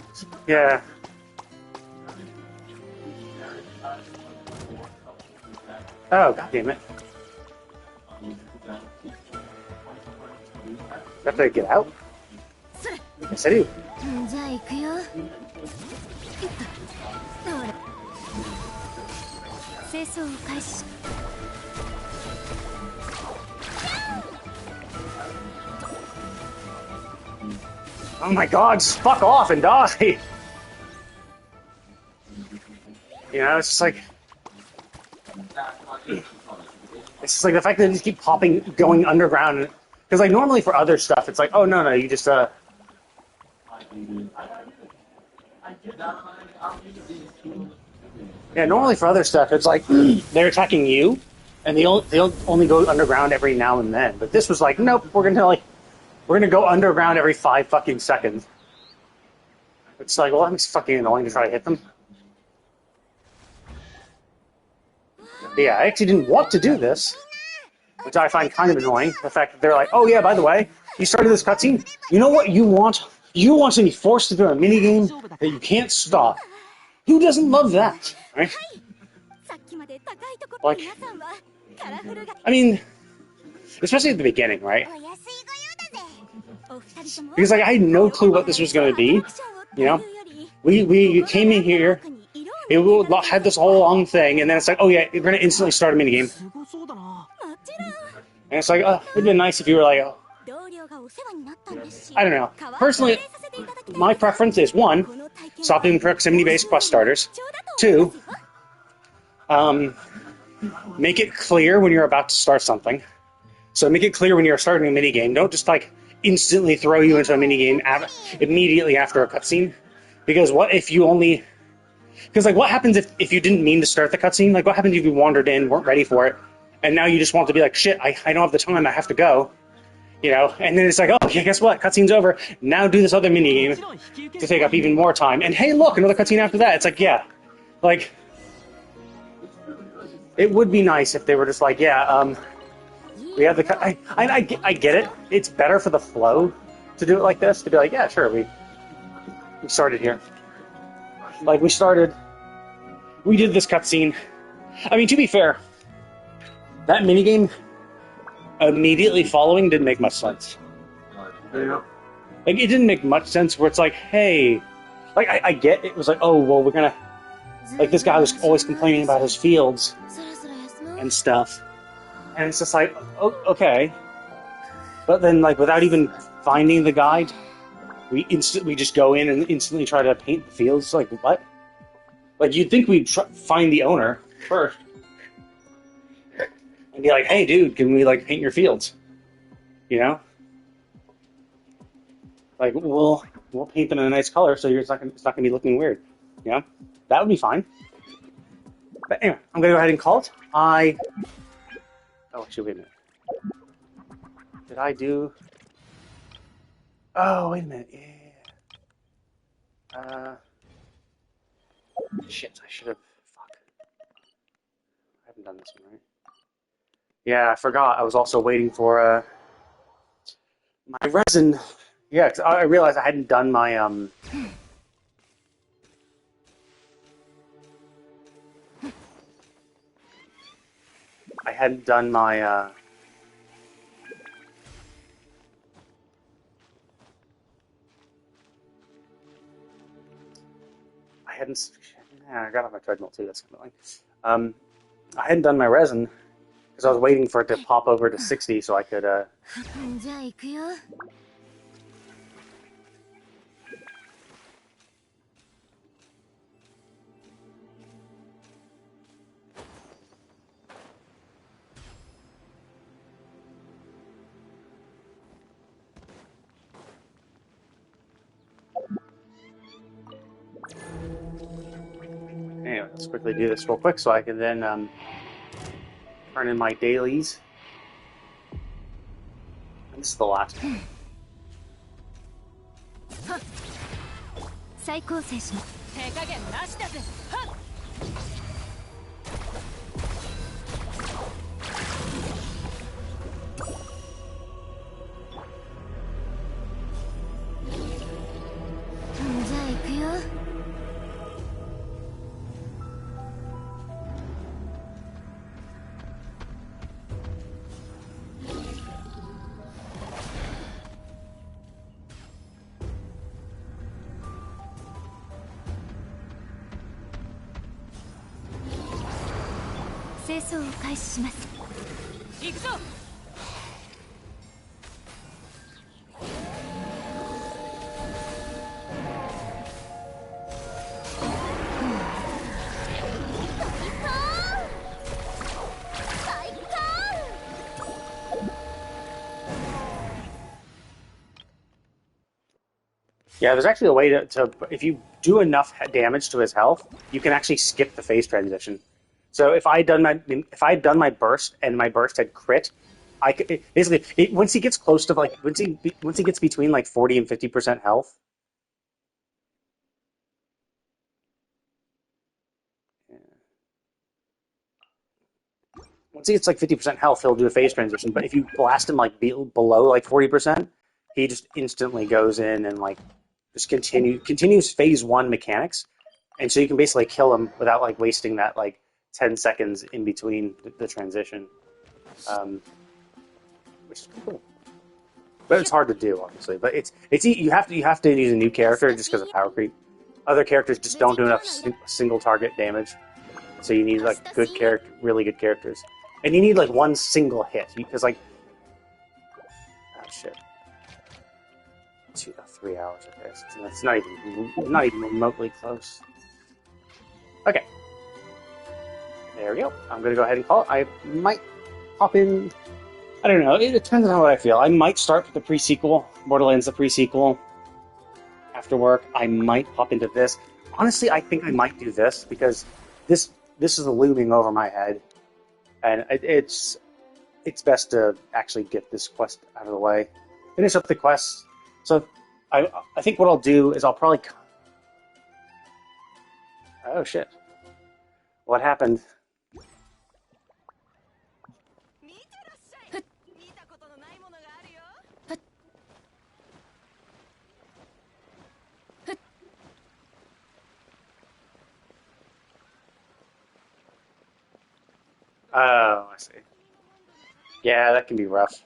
Yeah. Oh, god damn it. Do I have to get out? Yes, I do. じゃあ行くよ。清掃を開始。Oh my god, just fuck off and die! You know, it's just like... It's just like the fact that they just keep going underground. Because like normally for other stuff, it's like, oh no, you just yeah, normally for other stuff, it's like they're attacking you, and they'll only go underground every now and then. But this was like, nope, we're gonna go underground every 5 fucking seconds. It's like, well, that's fucking annoying to try to hit them. But yeah, I actually didn't want to do this, which I find kind of annoying. The fact that they're like, oh yeah, by the way, you started this cutscene. You know what you want? You want to be forced to do a minigame that you can't stop. Who doesn't love that, right? さっきまで高いところ Like, 皆さんはカラフルが I mean, especially at the beginning, right? お安いご用だぜお二人とも Because like I had no clue what this was going to be. You know, we came in here, it had this whole long thing, and then it's like, oh yeah, we're going to instantly start a minigame. すごそうだな。 And it's like, it'd been nice if you were like, oh, 同僚がお世話になったんですし I don't know. Personally, my preference is one, stop doing proximity-based quest starters. Two, make it clear when you're about to start something. So make it clear when you're starting a minigame. Don't just like instantly throw you into a minigame immediately after a cutscene. Because what if you only... Because like what happens if you didn't mean to start the cutscene? Like what happens if you wandered in, weren't ready for it, and now you just want to be like, shit, I don't have the time, I have to go. You know, and then it's like, oh, yeah, guess what? Cutscene's over. Now do this other minigame to take up even more time. And hey, look, another cutscene after that. It's like, yeah. Like, it would be nice if they were just like, yeah, we have the... I get it. It's better for the flow to do it like this, to be like, yeah, sure, we started here. Like, we did this cutscene. I mean, to be fair, that minigame immediately following didn't make much sense. You know? Like, it didn't make much sense where it's like, hey... Like, I get it was like, oh, well, we're gonna... Like, this guy was always complaining about his fields and stuff. And it's just like, oh, okay. But then, like, without even finding the guide, we just go in and instantly try to paint the fields. Like, what? Like, you'd think we'd find the owner first. And be like, hey, dude, can we, like, paint your fields? You know? Like, we'll paint them in a nice color so it's not gonna be looking weird. You know? That would be fine. But anyway, I'm gonna go ahead and call it. Oh, actually, wait a minute. Did I do... Oh, wait a minute. Yeah. Shit, I should have... Fuck. I haven't done this one, right? Yeah, I forgot. I was also waiting for, my resin. Yeah, 'cause I realized I hadn't done my, I hadn't done my, I got off my treadmill too, that's kind of annoying. I hadn't done my resin, because I was waiting for it to pop over to 60 so I could, じゃあ行くよ Anyway, let's quickly do this real quick so I can then turn in my dailies. And this is the last one. 再構成します手加減なしだぜ。はっ。じゃあ行くよ 清掃を開始します。行くぞ。Yeah, there's actually a way to if you do enough damage to his health, you can actually skip the phase transition. So if I had done my burst and my burst had crit, I could basically once he gets close to like once he gets between like 40 and 50% health. Once he gets like 50% health, he'll do a phase transition. But if you blast him like below like 40%, he just instantly goes in and like just continues phase 1 mechanics, and so you can basically kill him without like wasting that like 10 seconds in between the transition, which is cool. But it's hard to do, obviously. But you have to use a new character just because of power creep. Other characters just don't do enough single target damage, so you need like really good characters, and you need like one single hit because like, oh shit, 3 hours. Okay, so that's not even remotely close. Okay, there we go. I'm gonna go ahead and call it. I might hop in. I don't know. It depends on what I feel. I might start with the pre-sequel, Borderlands the pre-sequel. After work, I might hop into this. Honestly, I think I might do this because this is looming over my head, and it's best to actually get this quest out of the way, finish up the quest. So I think what I'll do is I'll probably. Oh shit! What happened? Oh, I see. Yeah, that can be rough.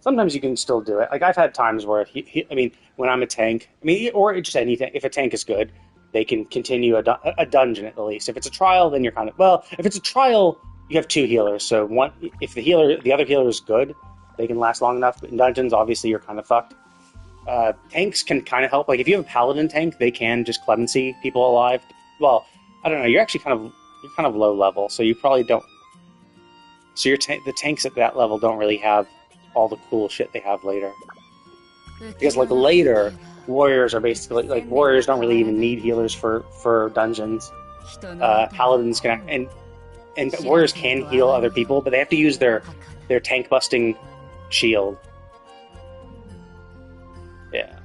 Sometimes you can still do it. Like, I've had times where, I mean, when I'm a tank, I mean, or just anything, if a tank is good, they can continue a dungeon at the least. If it's a trial, then you're kind of, well, if it's a trial, you have 2 healers. So if the other healer is good, they can last long enough. But in dungeons, obviously, you're kind of fucked. Tanks can kind of help. Like, if you have a paladin tank, they can just clemency people alive. Well, I don't know. You're actually kind of low level, so you probably don't. So the tanks at that level don't really have all the cool shit they have later. Because like later, warriors are basically like warriors don't really even need healers for dungeons. Paladins can and warriors can heal other people, but they have to use their tank busting shield. Yeah.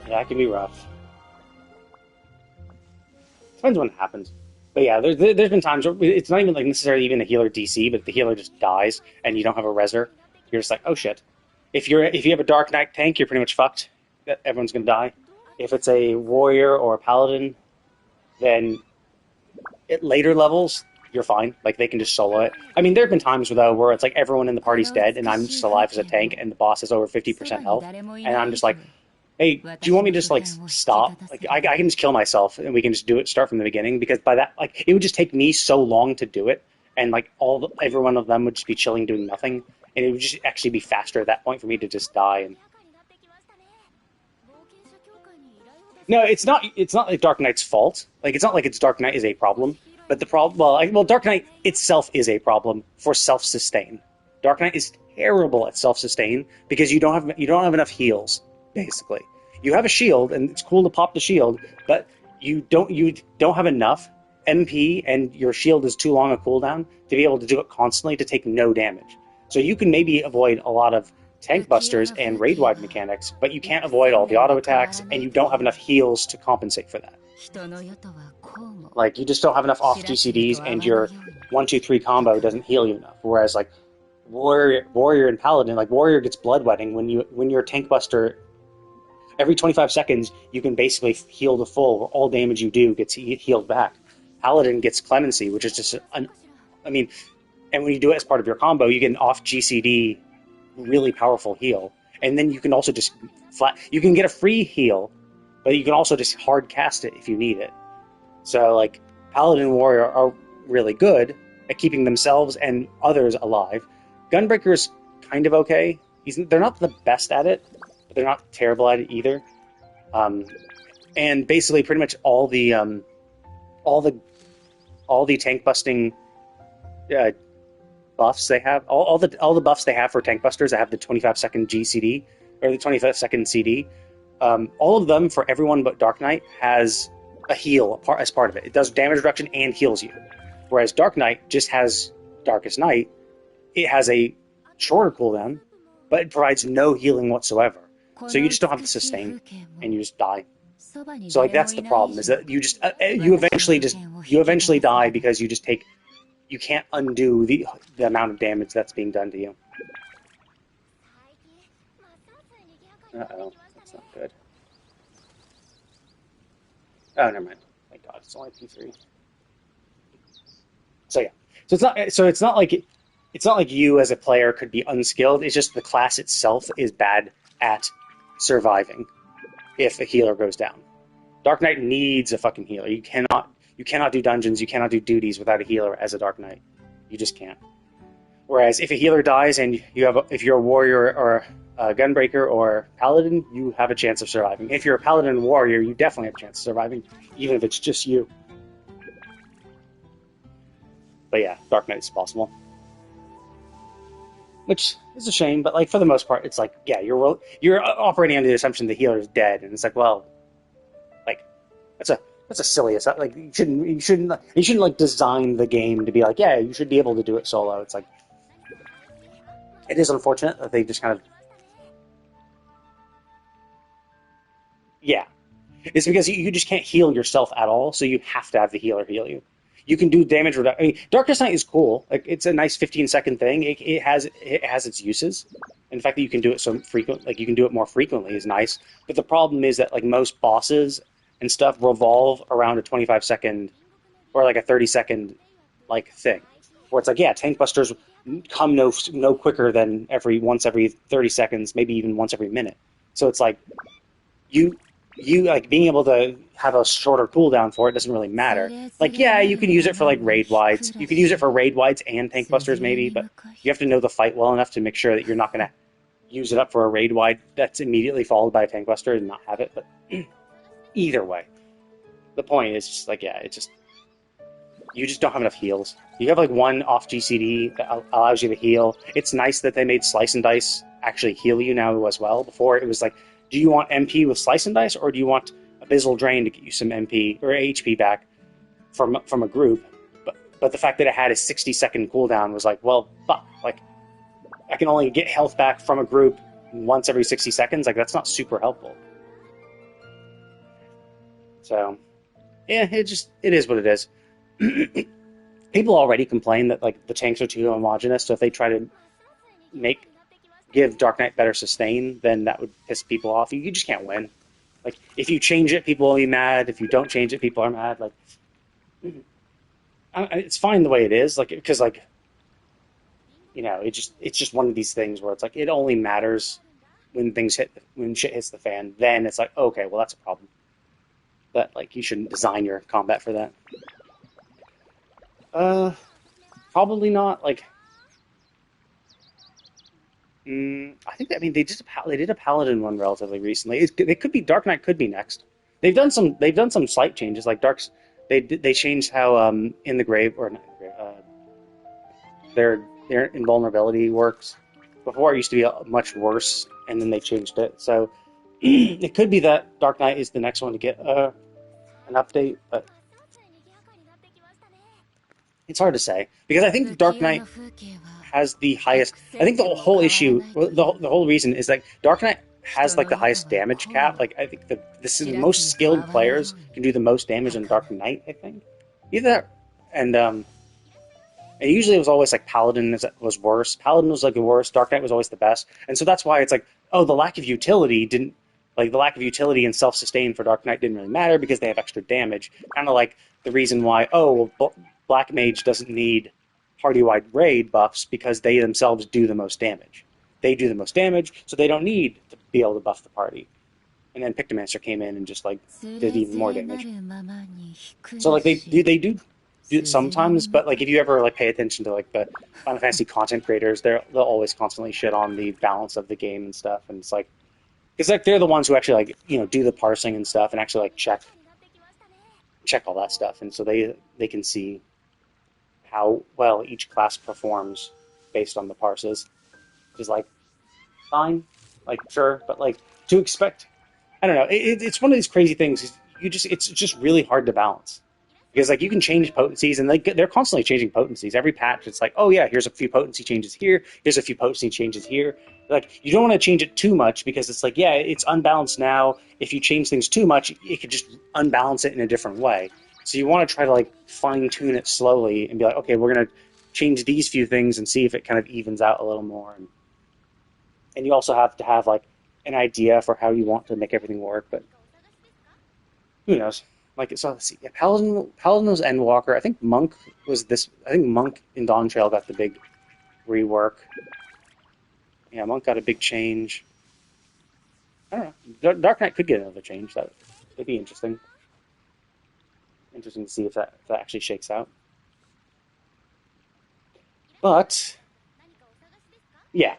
That can be rough. Depends when it happens. But yeah, there's been times where it's not even like necessarily even a healer DC, but the healer just dies and you don't have a reser. You're just like, oh shit. If you have a Dark Knight tank, you're pretty much fucked. Everyone's gonna die. If it's a warrior or a paladin, then at later levels, you're fine. Like, they can just solo it. I mean, there have been times though where it's like everyone in the party's dead and I'm just alive as a tank and the boss is over 50% health, and I'm just like, hey, do you want me to just like stop? Like, I can just kill myself and we can just start from the beginning, because by that, like, it would just take me so long to do it, and like every one of them would just be chilling doing nothing, and it would just actually be faster at that point for me to just die. And no, it's not like Dark Knight's fault. Like, it's not like Dark Knight is a problem, but the problem, well, Dark Knight itself is a problem for self-sustain. Dark Knight is terrible at self-sustain because you don't have enough heals. Basically, you have a shield, and it's cool to pop the shield, but you don't have enough MP, and your shield is too long a cooldown to be able to do it constantly to take no damage. So you can maybe avoid a lot of tank busters and raid-wide mechanics, but you can't avoid all the auto attacks, and you don't have enough heals to compensate for that. Like, you just don't have enough off GCDs, and your 1-2-3 combo doesn't heal you enough. Whereas like Warrior and Paladin, like Warrior gets bloodwetting when you're a tank buster. Every 25 seconds, you can basically heal to full, where all damage you do gets healed back. Paladin gets clemency, which is just and when you do it as part of your combo, you get an off GCD, really powerful heal, and then you can also just you can get a free heal, but you can also just hard cast it if you need it. So like, Paladin and Warrior are really good at keeping themselves and others alive. Gunbreaker's kind of okay. They're not the best at it, but they're not terrible at it either. And basically, pretty much all the tank busting buffs they have, all the buffs they have for tank busters that have the 25-second GCD or the 25-second CD. All of them for everyone but Dark Knight has a heal as part of it. It does damage reduction and heals you. Whereas Dark Knight just has Darkest Night. It has a shorter cooldown, but it provides no healing whatsoever. So you just don't have the sustain, and you just die. So like that's the problem, is that you eventually die because you can't undo the amount of damage that's being done to you. Uh-oh, that's not good. Oh, never mind. Thank God, it's only P3. So yeah, it's not like you as a player could be unskilled. It's just the class itself is bad at surviving if a healer goes down. Dark Knight needs a fucking healer. You cannot do dungeons, you cannot do duties without a healer as a Dark Knight. You just can't. Whereas if a healer dies and if you're a warrior or a gunbreaker or paladin, you have a chance of surviving. If you're a paladin and warrior, you definitely have a chance of surviving, even if it's just you. But yeah, Dark Knight is possible. Which is a shame, but like for the most part, it's like, yeah, you're operating under the assumption the healer is dead, and it's like, well, like that's a silly assumption. Like you shouldn't like design the game to be like, yeah, you should be able to do it solo. It's like, it is unfortunate that they just kind of, yeah, it's because you just can't heal yourself at all, so you have to have the healer heal you. You can do damage reduction. I mean, Darkest Night is cool. Like, it's a nice 15-second thing. It has its uses. And the fact that you can do it so frequent, like you can do it more frequently, is nice. But the problem is that like most bosses and stuff revolve around a 25-second or like a 30-second like thing, where it's like, yeah, tank busters come no quicker than once every 30 seconds, maybe even once every minute. So it's like you like being able to have a shorter cooldown for it doesn't really matter. Like, yeah, you can use it for like raid wides. You can use it for raid wides and tank busters maybe, but you have to know the fight well enough to make sure that you're not going to use it up for a raid wide that's immediately followed by a tank buster and not have it. But either way, the point is just like, yeah, it's just, you just don't have enough heals. You have like one off GCD that allows you to heal. It's nice that they made Slice and Dice actually heal you now as well. Before it was like, do you want MP with Slice and Dice, or do you want Abyssal Drain to get you some MP or HP back from a group? But the fact that it had a 60-second cooldown was like, well, fuck. Like, I can only get health back from a group once every 60 seconds. Like, that's not super helpful. So, yeah, it is what it is. People already complain that like the tanks are too homogenous, so if they try to give Dark Knight better sustain, then that would piss people off. You just can't win. Like, if you change it, people will be mad. If you don't change it, people are mad. Like, it's fine the way it is. Like, because like, you know, it's just one of these things where it's like it only matters when shit hits the fan. Then it's like, okay, well that's a problem. But like, you shouldn't design your combat for that. Probably not. Like, I think they did a Paladin one relatively recently. It could be Dark Knight could be next. They've done some slight changes. Like they changed how in the grave or not in the grave, their invulnerability works. Before it used to be much worse, and then they changed it. So it could be that Dark Knight is the next one to get an update, but it's hard to say because I think Dark Knight has the highest. I think the whole issue, the whole reason is like Dark Knight has like the highest damage cap. Like I think the most skilled players can do the most damage in Dark Knight. I think either that, and usually it was always like Paladin was worse. Paladin was like the worst. Dark Knight was always the best, and so that's why it's like, oh, the lack of utility and self-sustain for Dark Knight didn't really matter because they have extra damage. Kind of like the reason why, Black Mage doesn't need party-wide raid buffs because they themselves do the most damage. They do the most damage, so they don't need to be able to buff the party. And then Pictomancer came in and just like did even more damage. So like they do it sometimes, but like if you ever like pay attention to like the Final Fantasy content creators, they'll always constantly shit on the balance of the game and stuff. And it's like, because like they're the ones who actually like, you know, do the parsing and stuff and actually like check all that stuff, and so they can see how well each class performs based on the parses. Which is like, fine, like sure, but like to expect, I don't know. It's one of these crazy things. It's just really hard to balance. Because like you can change potencies, and they're constantly changing potencies. Every patch, it's like, oh yeah, here's a few potency changes here. Here's a few potency changes here. Like you don't want to change it too much because it's like, yeah, it's unbalanced now. If you change things too much, it could just unbalance it in a different way. So you want to try to like fine tune it slowly and be like, okay, we're gonna change these few things and see if it kind of evens out a little more. And you also have to have like an idea for how you want to make everything work, but who knows? Like, so let's see. Yeah, Paladin was Endwalker. I think Monk was this. I think Monk in Dawntrail got the big rework. Yeah, Monk got a big change. I don't know. Dark Knight could get another change. That would be interesting. Interesting to see if that actually shakes out. But yeah,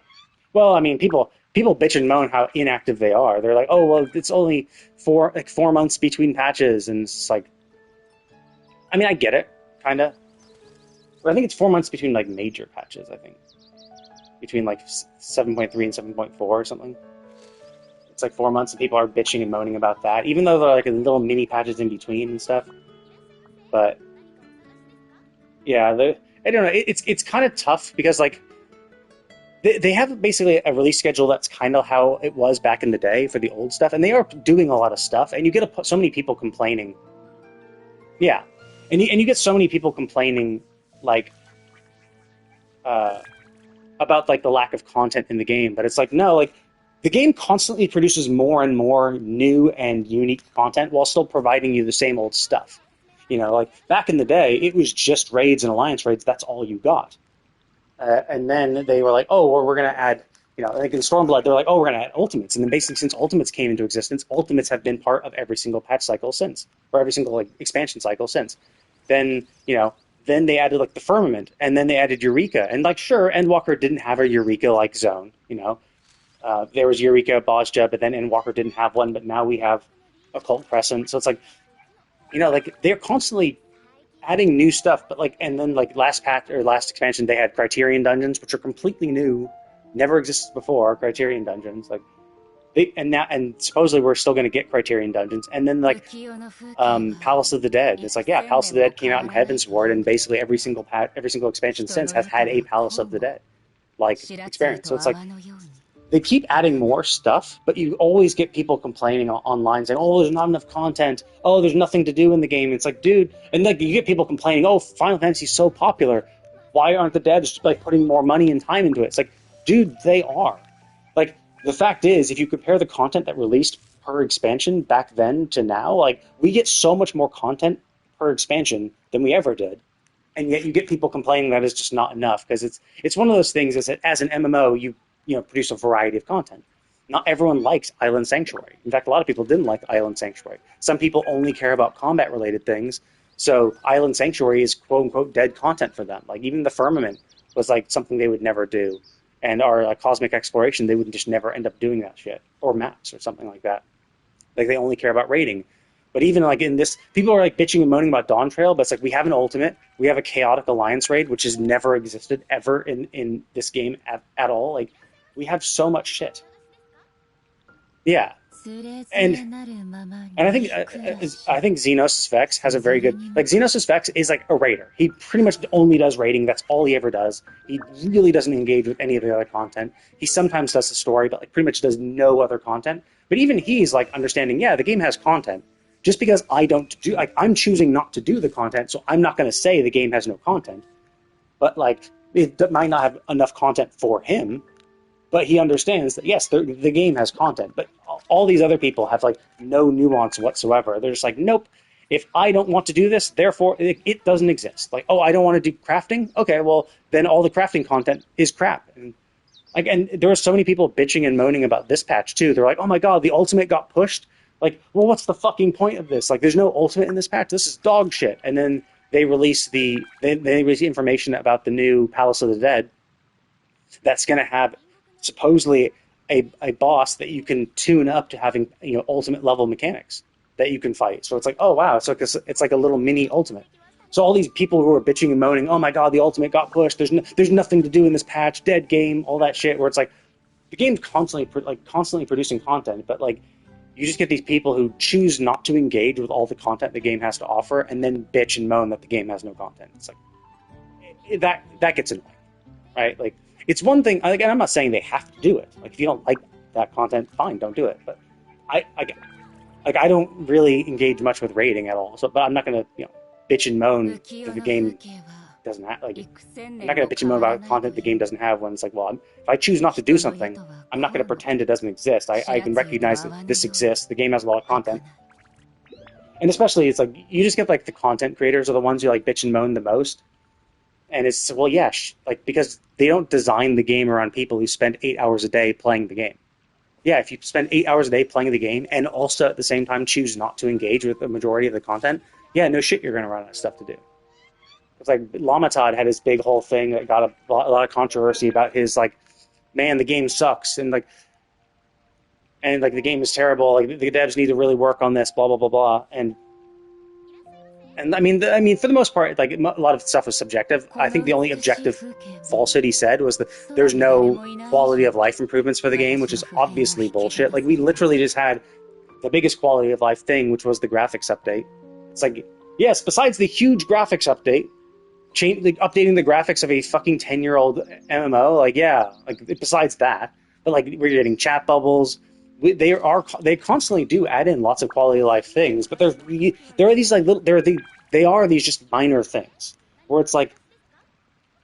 well, I mean, people bitch and moan how inactive they are. They're like, oh well, it's only 4 months between patches, and it's like, I mean, I get it, kind of. But I think it's 4 months between like major patches. I think between like 7.3 and 7.4 or something. It's like 4 months, and people are bitching and moaning about that, even though they're like little mini patches in between and stuff. But yeah, I don't know. It's kind of tough because like they have basically a release schedule that's kind of how it was back in the day for the old stuff, and they are doing a lot of stuff, and you get so many people complaining. Yeah, and you get so many people complaining like about like the lack of content in the game, but it's like no, like the game constantly produces more and more new and unique content while still providing you the same old stuff. You know, like back in the day, it was just raids and alliance raids. That's all you got. And then they were like, oh, well, we're going to add, you know, like in Stormblood, they're like, oh, we're going to add ultimates. And then basically since ultimates came into existence, ultimates have been part of every single patch cycle since, or every single like expansion cycle since. Then, you know, then they added like the Firmament, and then they added Eureka. And like, sure, Endwalker didn't have a Eureka-like zone, you know. There was Eureka, Bozja, but then Endwalker didn't have one, but now we have Occult Crescent. So it's like, you know, like they're constantly adding new stuff, but like, and then like last patch or last expansion, they had Criterion dungeons, which are completely new, never existed before. Criterion dungeons, like and supposedly we're still going to get Criterion dungeons, and then like Palace of the Dead. It's like, yeah, Palace of the Dead came out in Heavensward, and basically every single expansion since has had a Palace of the Dead like experience. So it's like they keep adding more stuff, but you always get people complaining online saying, oh, there's not enough content. Oh, there's nothing to do in the game. It's like, dude, and like you get people complaining, oh, Final Fantasy's so popular. Why aren't the devs like putting more money and time into it? It's like, dude, they are. Like, the fact is, if you compare the content that released per expansion back then to now, like, we get so much more content per expansion than we ever did. And yet you get people complaining that it's just not enough, because it's one of those things is that as an MMO, you produce a variety of content. Not everyone likes Island Sanctuary. In fact, a lot of people didn't like Island Sanctuary. Some people only care about combat-related things, so Island Sanctuary is quote-unquote dead content for them. Like, even the Firmament was like something they would never do. And our Cosmic Exploration, they would just never end up doing that shit. Or maps or something like that. Like, they only care about raiding. But even like in this, people are like bitching and moaning about Dawntrail, but it's like we have an ultimate, we have a chaotic alliance raid, which has never existed ever in this game at all. Like, we have so much shit. Yeah. And I think Xenosis Vex has a very good, like, Xenosis Vex is like a raider. He pretty much only does raiding. That's all he ever does. He really doesn't engage with any of the other content. He sometimes does the story, but like pretty much does no other content. But even he's like understanding, yeah, the game has content. Just because I don't do, like, I'm choosing not to do the content, so I'm not going to say the game has no content. But like, it might not have enough content for him. But he understands that, yes, the game has content, but all these other people have, like, no nuance whatsoever. They're just like, nope, if I don't want to do this, therefore it doesn't exist. Like, oh, I don't want to do crafting? Okay, well, then all the crafting content is crap. And there were so many people bitching and moaning about this patch, too. They're like, oh my god, the ultimate got pushed? Like, well, what's the fucking point of this? Like, there's no ultimate in this patch? This is dog shit. And then they release they release information about the new Palace of the Dead that's going to have supposedly a boss that you can tune up to having, ultimate level mechanics that you can fight. So it's like, oh wow, so it's like a little mini ultimate. So all these people who are bitching and moaning, oh my god, the ultimate got pushed, there's nothing to do in this patch, dead game, all that shit, where it's like the game's constantly producing content, but like you just get these people who choose not to engage with all the content the game has to offer, and then bitch and moan that the game has no content. It's like that gets annoying, right? Like, it's one thing. Like, and I'm not saying they have to do it. Like, if you don't like that content, fine, don't do it. But I don't really engage much with raiding at all. So, but I'm not gonna bitch and moan that the game doesn't have, like, I'm not going to bitch and moan about content the game doesn't have when it's like, well, if I choose not to do something, I'm not going to pretend it doesn't exist. I can recognize that this exists. The game has a lot of content. And especially, it's like, you just get, like, the content creators are the ones who, like, bitch and moan the most. And it's, well, yeah, like, because they don't design the game around people who spend 8 hours a day playing the game. Yeah, if you spend 8 hours a day playing the game and also at the same time choose not to engage with the majority of the content, yeah, no shit, you're going to run out of stuff to do. It's like Lamatod had his big whole thing that got a lot of controversy about his, like, man, the game sucks, and the game is terrible. Like, the devs need to really work on this, blah blah blah blah. And I mean, for the most part, like, a lot of stuff was subjective. I think the only objective falsehood he said was that there's no quality of life improvements for the game, which is obviously bullshit. Like, we literally just had the biggest quality of life thing, which was the graphics update. It's like, yes, besides the huge graphics update. Updating the graphics of a fucking 10-year-old MMO, like, yeah, like, besides that, but, like, we're getting chat bubbles. They constantly do add in lots of quality of life things, but there are these, like, they are these just minor things where it's like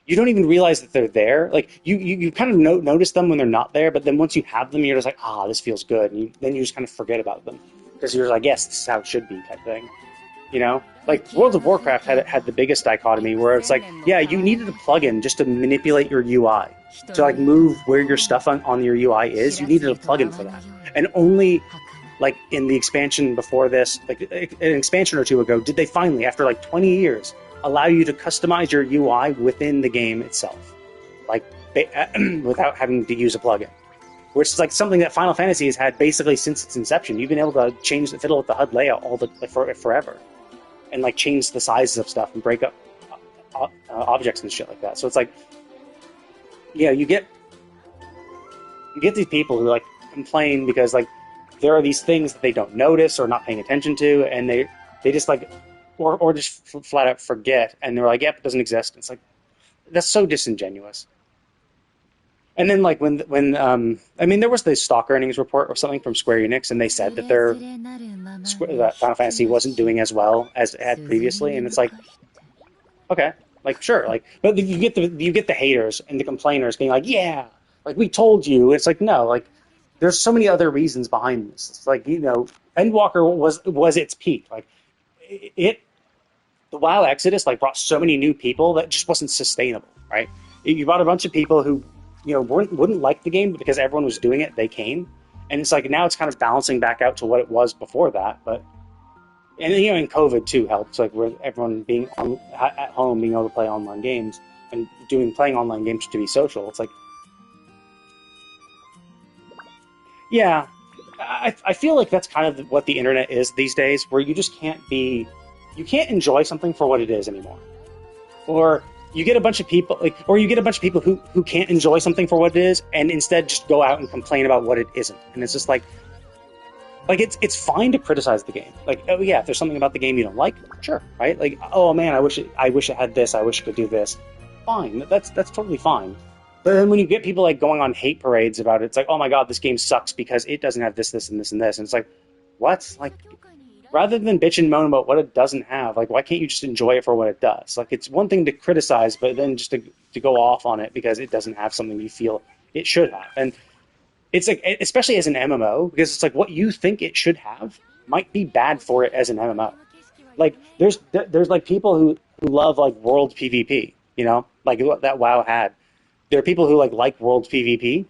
you don't even realize that they're there. Like, you kind of notice them when they're not there, but then once you have them, you're just like, this feels good, and then you just kind of forget about them because you're like, yes, this is how it should be, type thing. You know, like, World of Warcraft had the biggest dichotomy where it's like, yeah, you needed a plugin just to manipulate your UI. To, like, move where your stuff on your UI is, you needed a plugin for that. And only, like, in the expansion before this, like, an expansion or two ago, did they finally, after, like, 20 years, allow you to customize your UI within the game itself. Like, without having to use a plugin. Which is, like, something that Final Fantasy has had basically since its inception. You've been able to fiddle with the HUD layout forever. And, like, change the sizes of stuff and break up objects and shit like that. So it's like, yeah, you get these people who, like, complain because, like, there are these things that they don't notice or not paying attention to, and they just, like, or just flat out forget, and they're like, yep, it doesn't exist. It's like, that's so disingenuous. And then, like, when I mean, there was the stock earnings report or something from Square Enix, and they said that that Final Fantasy wasn't doing as well as it had previously, and it's like, okay, like, sure, like, but you get the haters and the complainers being like, yeah, like, we told you. It's like, no, like, there's so many other reasons behind this. It's like, Endwalker was its peak. Like, the WoW Exodus, like, brought so many new people that just wasn't sustainable, right? You brought a bunch of people who wouldn't like the game, but because everyone was doing it, they came. And it's like, now it's kind of balancing back out to what it was before that. But, and and COVID too helped, like, where everyone being at home, being able to play online games and playing online games to be social. It's like, yeah, I feel like that's kind of what the internet is these days, where you just can't enjoy something for what it is anymore. Or you get a bunch of people, who can't enjoy something for what it is, and instead just go out and complain about what it isn't. And it's just like it's fine to criticize the game. Like, oh yeah, if there's something about the game you don't like, sure, right? Like, oh man, I wish it had this. I wish it could do this. Fine, that's totally fine. But then when you get people, like, going on hate parades about it, it's like, oh my god, this game sucks because it doesn't have this, this, and this, and this. And it's like, what? Like, rather than bitch and moan about what it doesn't have, like, why can't you just enjoy it for what it does? Like, it's one thing to criticize, but then just to go off on it because it doesn't have something you feel it should have. And it's like, especially as an MMO, because it's like what you think it should have might be bad for it as an MMO. Like, there's like people who love, like, world PvP, like what that WoW had. There are people who like world PvP,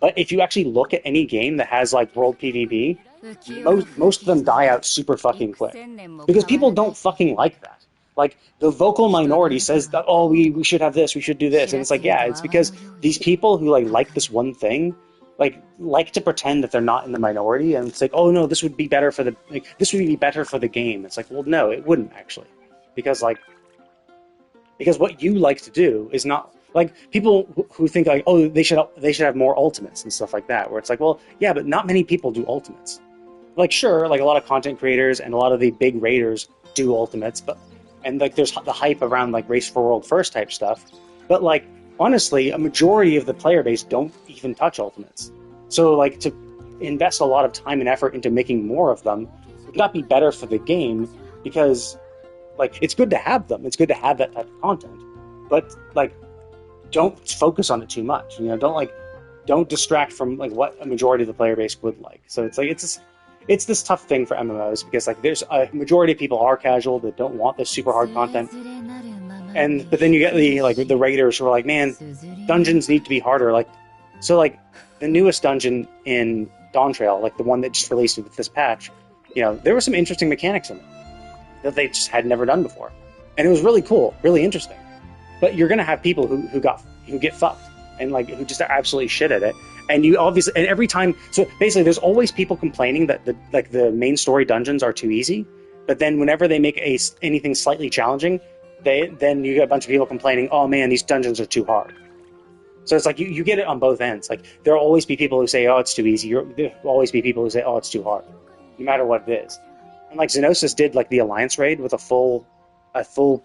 but if you actually look at any game that has, like, world PvP, most of them die out super fucking quick because people don't fucking like that. Like, the vocal minority says that, oh, we should have this, we should do this, and it's like, yeah, it's because these people who like this one thing like to pretend that they're not in the minority, and it's like, oh no, this would be better for the game. It's like, well, no, it wouldn't actually, because what you like to do is not. Like, people who think, like, oh, they should have more ultimates and stuff like that, where it's like, well, yeah, but not many people do ultimates. like sure, like a lot of content creators and a lot of the big raiders do ultimates, but and like there's the hype around like race for world first type stuff, but like honestly, a majority of the player base don't even touch ultimates. So like to invest a lot of time and effort into making more of them would not be better for the game, because like it's good to have them. It's good to have that type of content, but like don't focus on it too much. You know, don't distract from like what a majority of the player base would like. So it's like it's this tough thing for MMOs, because like there's a majority of people are casual that don't want this super hard content, but then you get the raiders who are like, man, dungeons need to be harder. Like so like the newest dungeon in Dawntrail, like the one that just released with this patch, you know, there were some interesting mechanics in it that they just had never done before, and it was really cool, really interesting. But you're gonna have people who get fucked and like who just are absolutely shit at it. And you obviously, and every time, so basically, there's always people complaining that the main story dungeons are too easy. But then whenever they make anything slightly challenging, then you get a bunch of people complaining, oh man, these dungeons are too hard. So it's like you get it on both ends. Like there'll always be people who say, oh, it's too easy. There'll always be people who say, oh, it's too hard, no matter what it is. And like Xenosis did like the Alliance raid with a full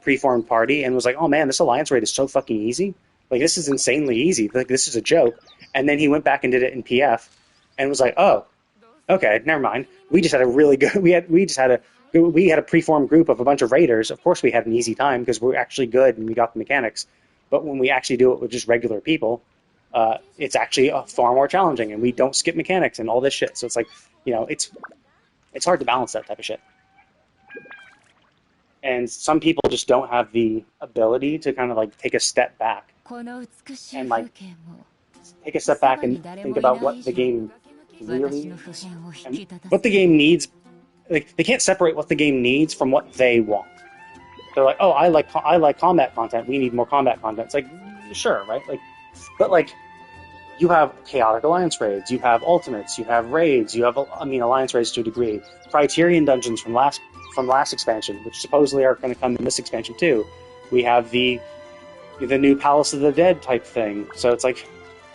preformed party, and was like, oh man, this Alliance raid is so fucking easy. Like this is insanely easy. Like this is a joke. And then he went back and did it in PF, and was like, oh, okay, never mind. We just had a really good. We had a preformed group of a bunch of raiders. Of course, we had an easy time because we're actually good and we got the mechanics. But when we actually do it with just regular people, it's actually far more challenging, and we don't skip mechanics and all this shit. So it's like, you know, it's hard to balance that type of shit. And some people just don't have the ability to kind of like take a step back and like take a step back and think about what the game really is and what the game needs. Like they can't separate what the game needs from what they want. They're like, oh, I like combat content. We need more combat content. It's like, sure, right? Like, but like, you have chaotic alliance raids, you have ultimates, you have raids, you have alliance raids to a degree, Criterion dungeons from last expansion, which supposedly are going to come in this expansion too. We have the new Palace of the Dead type thing. So it's like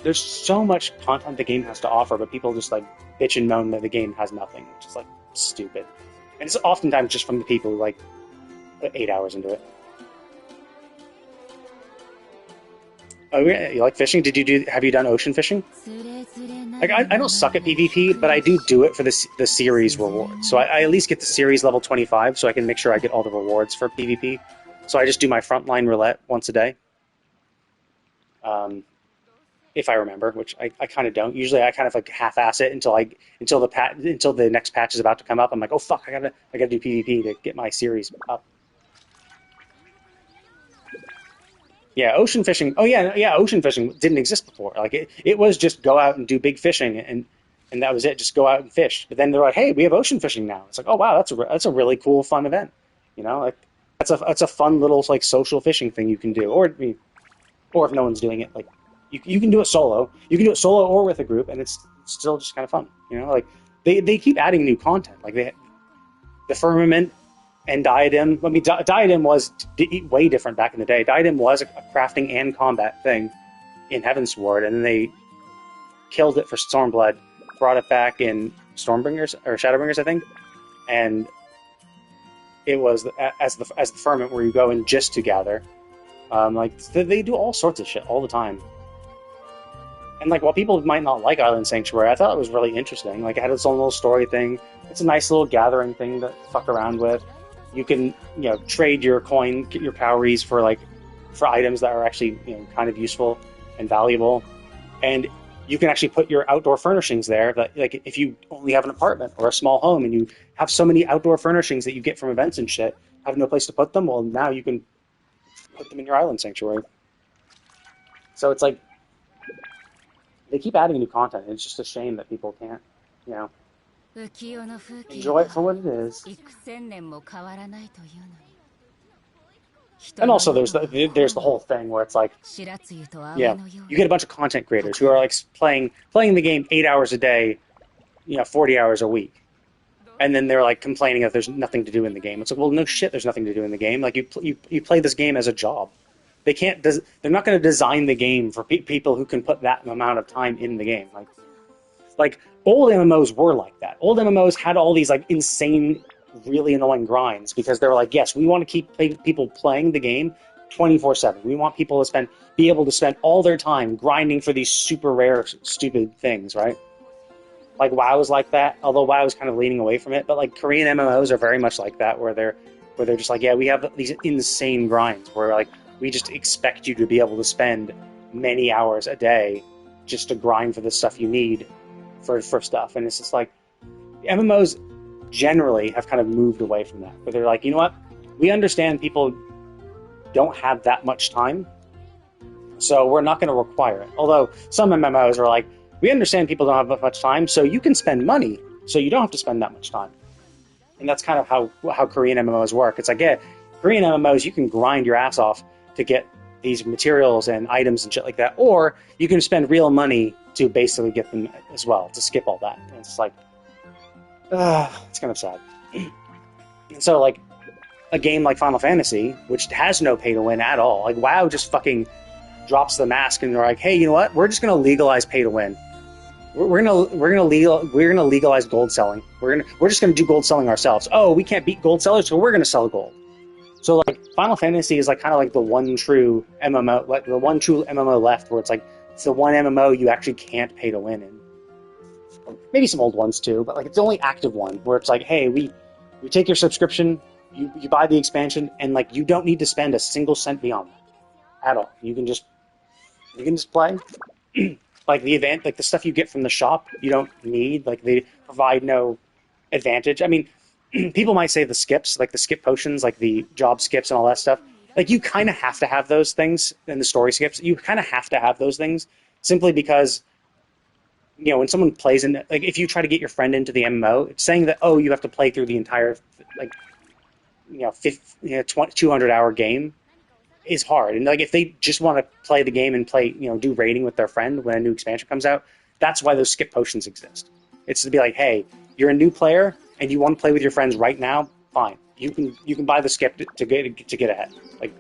there's so much content the game has to offer, but people just like bitch and moan that the game has nothing, which is like stupid. And it's oftentimes just from the people who like 8 hours into it. Oh, you like fishing? Have you done ocean fishing? Like I don't suck at PvP, but I do it for the series rewards. So I at least get the series level 25, so I can make sure I get all the rewards for PvP. So I just do my frontline roulette once a day. If I remember, which I kind of don't. Usually I kind of like half-ass it until the next patch is about to come up. I'm like, oh fuck, I gotta do PvP to get my series up. Yeah, ocean fishing. Oh yeah, ocean fishing didn't exist before. Like it was just go out and do big fishing, and that was it. Just go out and fish. But then they're like, hey, we have ocean fishing now. It's like, oh wow, that's a really cool, fun event. You know, like that's a fun little like social fishing thing you can do. Or if no one's doing it, like you can do it solo. You can do it solo or with a group, and it's still just kind of fun. You know, like they keep adding new content. Like the Firmament. And Diadem, Diadem was way different back in the day. Diadem was a crafting and combat thing in Heavensward, and then they killed it for Stormblood, brought it back in Stormbringers or Shadowbringers, I think, and it was as the Firmament where you go in just to gather. Like they do all sorts of shit all the time. And like while people might not like Island Sanctuary, I thought it was really interesting. Like it had its own little story thing. It's a nice little gathering thing to fuck around with. You can, trade your coin, get your cowries for items that are actually, kind of useful and valuable. And you can actually put your outdoor furnishings there. That, like, if you only have an apartment or a small home and you have so many outdoor furnishings that you get from events and shit, have no place to put them, well, now you can put them in your island sanctuary. So it's like, they keep adding new content. It's just a shame that people can't, enjoy it for what it is. And also there's the whole thing where it's like, you get a bunch of content creators who are like playing the game 8 hours a day, 40 hours a week. And then they're like complaining that there's nothing to do in the game. It's like, well, no shit, there's nothing to do in the game. Like you play this game as a job. They're not going to design the game for people who can put that amount of time in the game. Like, Like, old MMOs were like that. Old MMOs had all these, like, insane, really annoying grinds because they were like, yes, we want to keep people playing the game 24/7. We want people to be able to spend all their time grinding for these super rare, stupid things, right? Like, WoW is like that, although WoW is kind of leaning away from it. But, like, Korean MMOs are very much like that, where they're just like, yeah, we have these insane grinds where, like, we just expect you to be able to spend many hours a day just to grind for the stuff you need for stuff. And it's just like, MMOs generally have kind of moved away from that. But they're like, you know what? We understand people don't have that much time, so we're not going to require it. Although some MMOs are like, we understand people don't have that much time, so you can spend money, so you don't have to spend that much time. And that's kind of how Korean MMOs work. It's like, yeah, Korean MMOs, you can grind your ass off to get these materials and items and shit like that, or you can spend real money to basically get them as well, to skip all that. And it's like, it's kind of sad. So, like, a game like Final Fantasy, which has no pay to win at all, like, WoW just fucking drops the mask and they're like, hey, you know what? We're just gonna legalize pay to win. We're gonna legalize gold selling. We're just gonna do gold selling ourselves. Oh, we can't beat gold sellers, so we're gonna sell gold. So, like, Final Fantasy is like kind of like the one true MMO, like the one true MMO left, where it's like it's the one MMO you actually can't pay to win in. Maybe some old ones too, but like it's the only active one where it's like, hey, we take your subscription, you buy the expansion, and like you don't need to spend a single cent beyond that at all. You can just play. Like the stuff you get from the shop, you don't need. Like, they provide no advantage. I mean, people might say the skips, like the skip potions, like the job skips and all that stuff. Like, you kind of have to have those things, and the story skips. You kind of have to have those things simply because, you know, when someone plays in, like, if you try to get your friend into the MMO, it's saying that, oh, you have to play through the entire, like, 200-hour game is hard. And like, if they just want to play the game and play, do raiding with their friend when a new expansion comes out, that's why those skip potions exist. It's to be like, hey, you're a new player and you want to play with your friends right now, fine. You can buy the skip to get ahead. Like,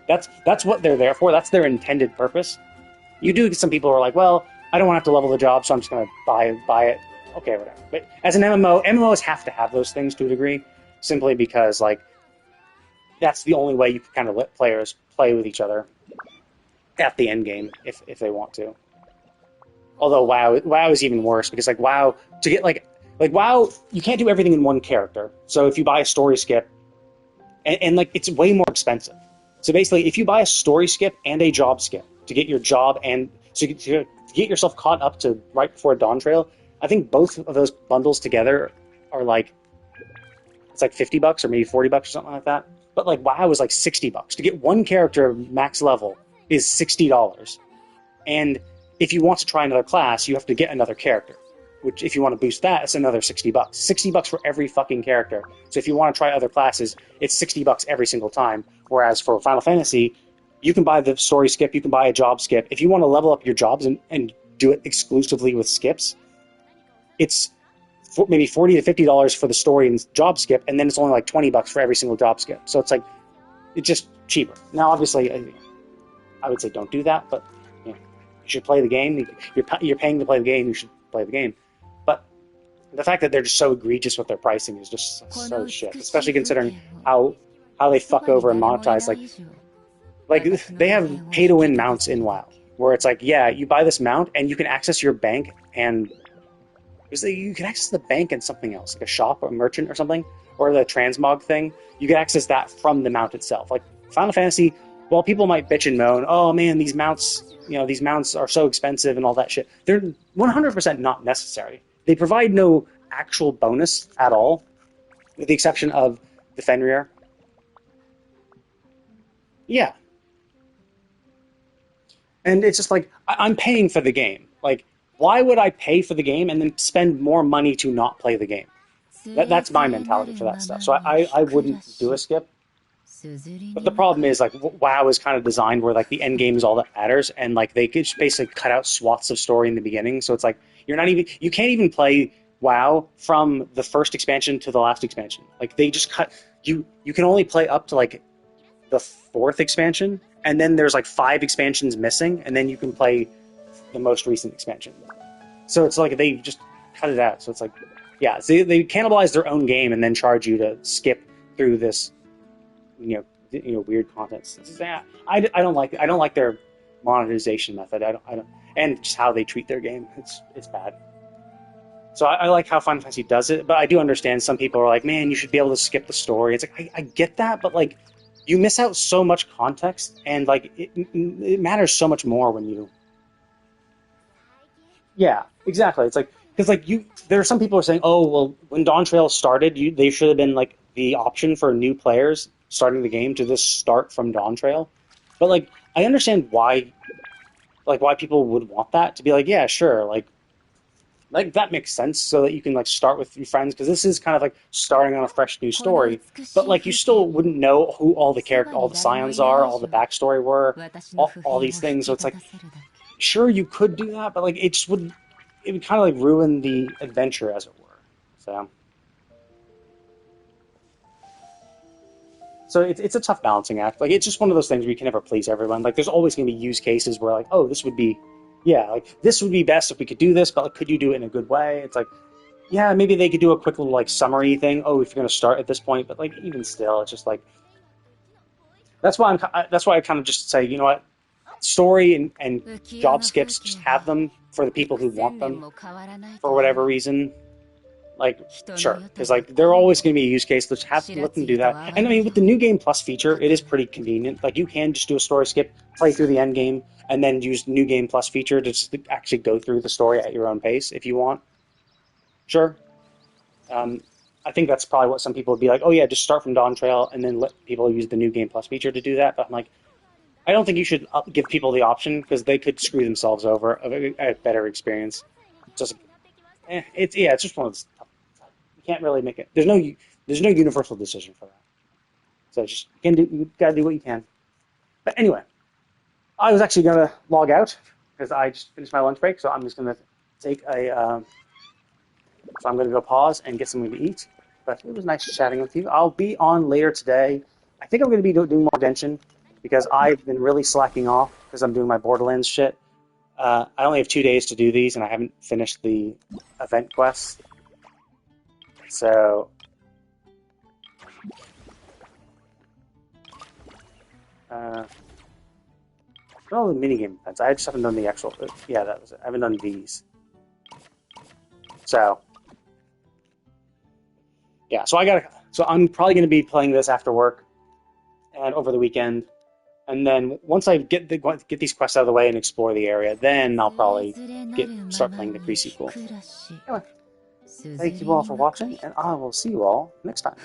that's what they're there for. That's their intended purpose. You do get some people who are like, well, I don't want to have to level the job, so I'm just going to buy it. Okay, whatever. But as an MMO, MMOs have to have those things to a degree, simply because, like, that's the only way you can kind of let players play with each other at the end game if they want to. Although WoW is even worse, because like WoW, to get like WoW, you can't do everything in one character. So if you buy a story skip, and like, it's way more expensive. So basically, if you buy a story skip and a job skip to get your job and to get yourself caught up to right before Dawntrail, I think both of those bundles together are like, it's like $50 or maybe $40 or something like that. But like WoW is like $60 to get one character max level is $60, and if you want to try another class, you have to get another character. Which, if you want to boost that, it's another $60. $60 for every fucking character. So if you want to try other classes, it's $60 every single time. Whereas for Final Fantasy, you can buy the story skip, you can buy a job skip. If you want to level up your jobs and do it exclusively with skips, it's maybe $40 to $50 for the story and job skip, and then it's only like $20 for every single job skip. So it's like, it's just cheaper. Now, obviously, I would say don't do that, but you should play the game. You're paying to play the game. You should play the game. But the fact that they're just so egregious with their pricing is just so shit. Especially considering how they fuck over and monetize. Like they have pay to win mounts in WoW, where it's like, yeah, you buy this mount and you can access your bank and. You can access the bank and something else, like a shop or a merchant or something, or the transmog thing. You can access that from the mount itself. Like Final Fantasy, while people might bitch and moan, oh man, these mounts are so expensive and all that shit, they're 100% not necessary. They provide no actual bonus at all, with the exception of the Fenrir. Yeah. And it's just like, I'm paying for the game. Like, why would I pay for the game and then spend more money to not play the game? That's my mentality for that stuff. So I wouldn't do a skip. But the problem is, like, WoW is kind of designed where, like, the end game is all that matters, and, like, they could basically cut out swaths of story in the beginning. So it's like, you can't even play WoW from the first expansion to the last expansion. Like, they just cut, you can only play up to, like, the 4th expansion, and then there's, like, 5 expansions missing, and then you can play the most recent expansion. So it's like they just cut it out. So it's like, yeah, so they cannibalize their own game and then charge you to skip through this, weird content. I don't like their monetization method. I don't, and just how they treat their game. It's bad. So I like how Final Fantasy does it, but I do understand some people are like, man, you should be able to skip the story. It's like, I get that, but like, you miss out so much context, and like, it matters so much more when you... Yeah, exactly. It's like, because like there are some people who are saying, oh, well, when Dawn Trail started, they should have been like the option for new players starting the game to just start from Dawn Trail. But like, I understand why people would want that, to be like, yeah, sure, like that makes sense, so that you can like start with your friends, because this is kind of like starting on a fresh new story. But like, you still wouldn't know who all the scions are, all the backstory were, all these things. So it's like, sure, you could do that, but like, it would kind of like ruin the adventure, as it were. So it's a tough balancing act. Like, it's just one of those things where you can never please everyone. Like, there's always going to be use cases where like, oh, this would be best if we could do this, but like, could you do it in a good way? It's like, yeah, maybe they could do a quick little like summary thing. Oh, if you're going to start at this point, but like, even still, it's just like, that's why I kind of just say, you know what, story and job skips, just have them for the people who want them for whatever reason. Like, sure, because like, they're always going to be a use case. Let's let them do that. And I mean, with the New Game Plus feature, it is pretty convenient. Like, you can just do a story skip, play through the end game, and then use New Game Plus feature to just actually go through the story at your own pace if you want. Sure. I think that's probably what some people would be like, oh yeah, just start from Dawn Trail and then let people use the New Game Plus feature to do that. But I'm like, I don't think you should give people the option, because they could screw themselves over a better experience. It's just one of those. You can't really make it. There's no universal decision for that. So just you gotta do what you can. But anyway, I was actually gonna log out because I just finished my lunch break, so I'm just gonna take so I'm gonna go pause and get something to eat. But it was nice chatting with you. I'll be on later today. I think I'm gonna be doing more Genshin, because I've been really slacking off because I'm doing my Borderlands shit. I only have 2 days to do these, and I haven't finished the event quests. So, all the minigame events. I just haven't done the actual. Yeah, that was it. I haven't done these. So, yeah. So I'm probably going to be playing this after work and over the weekend. And then once I get these quests out of the way and explore the area, then I'll probably start playing the pre-sequel. Anyway, thank you all for watching, and I will see you all next time.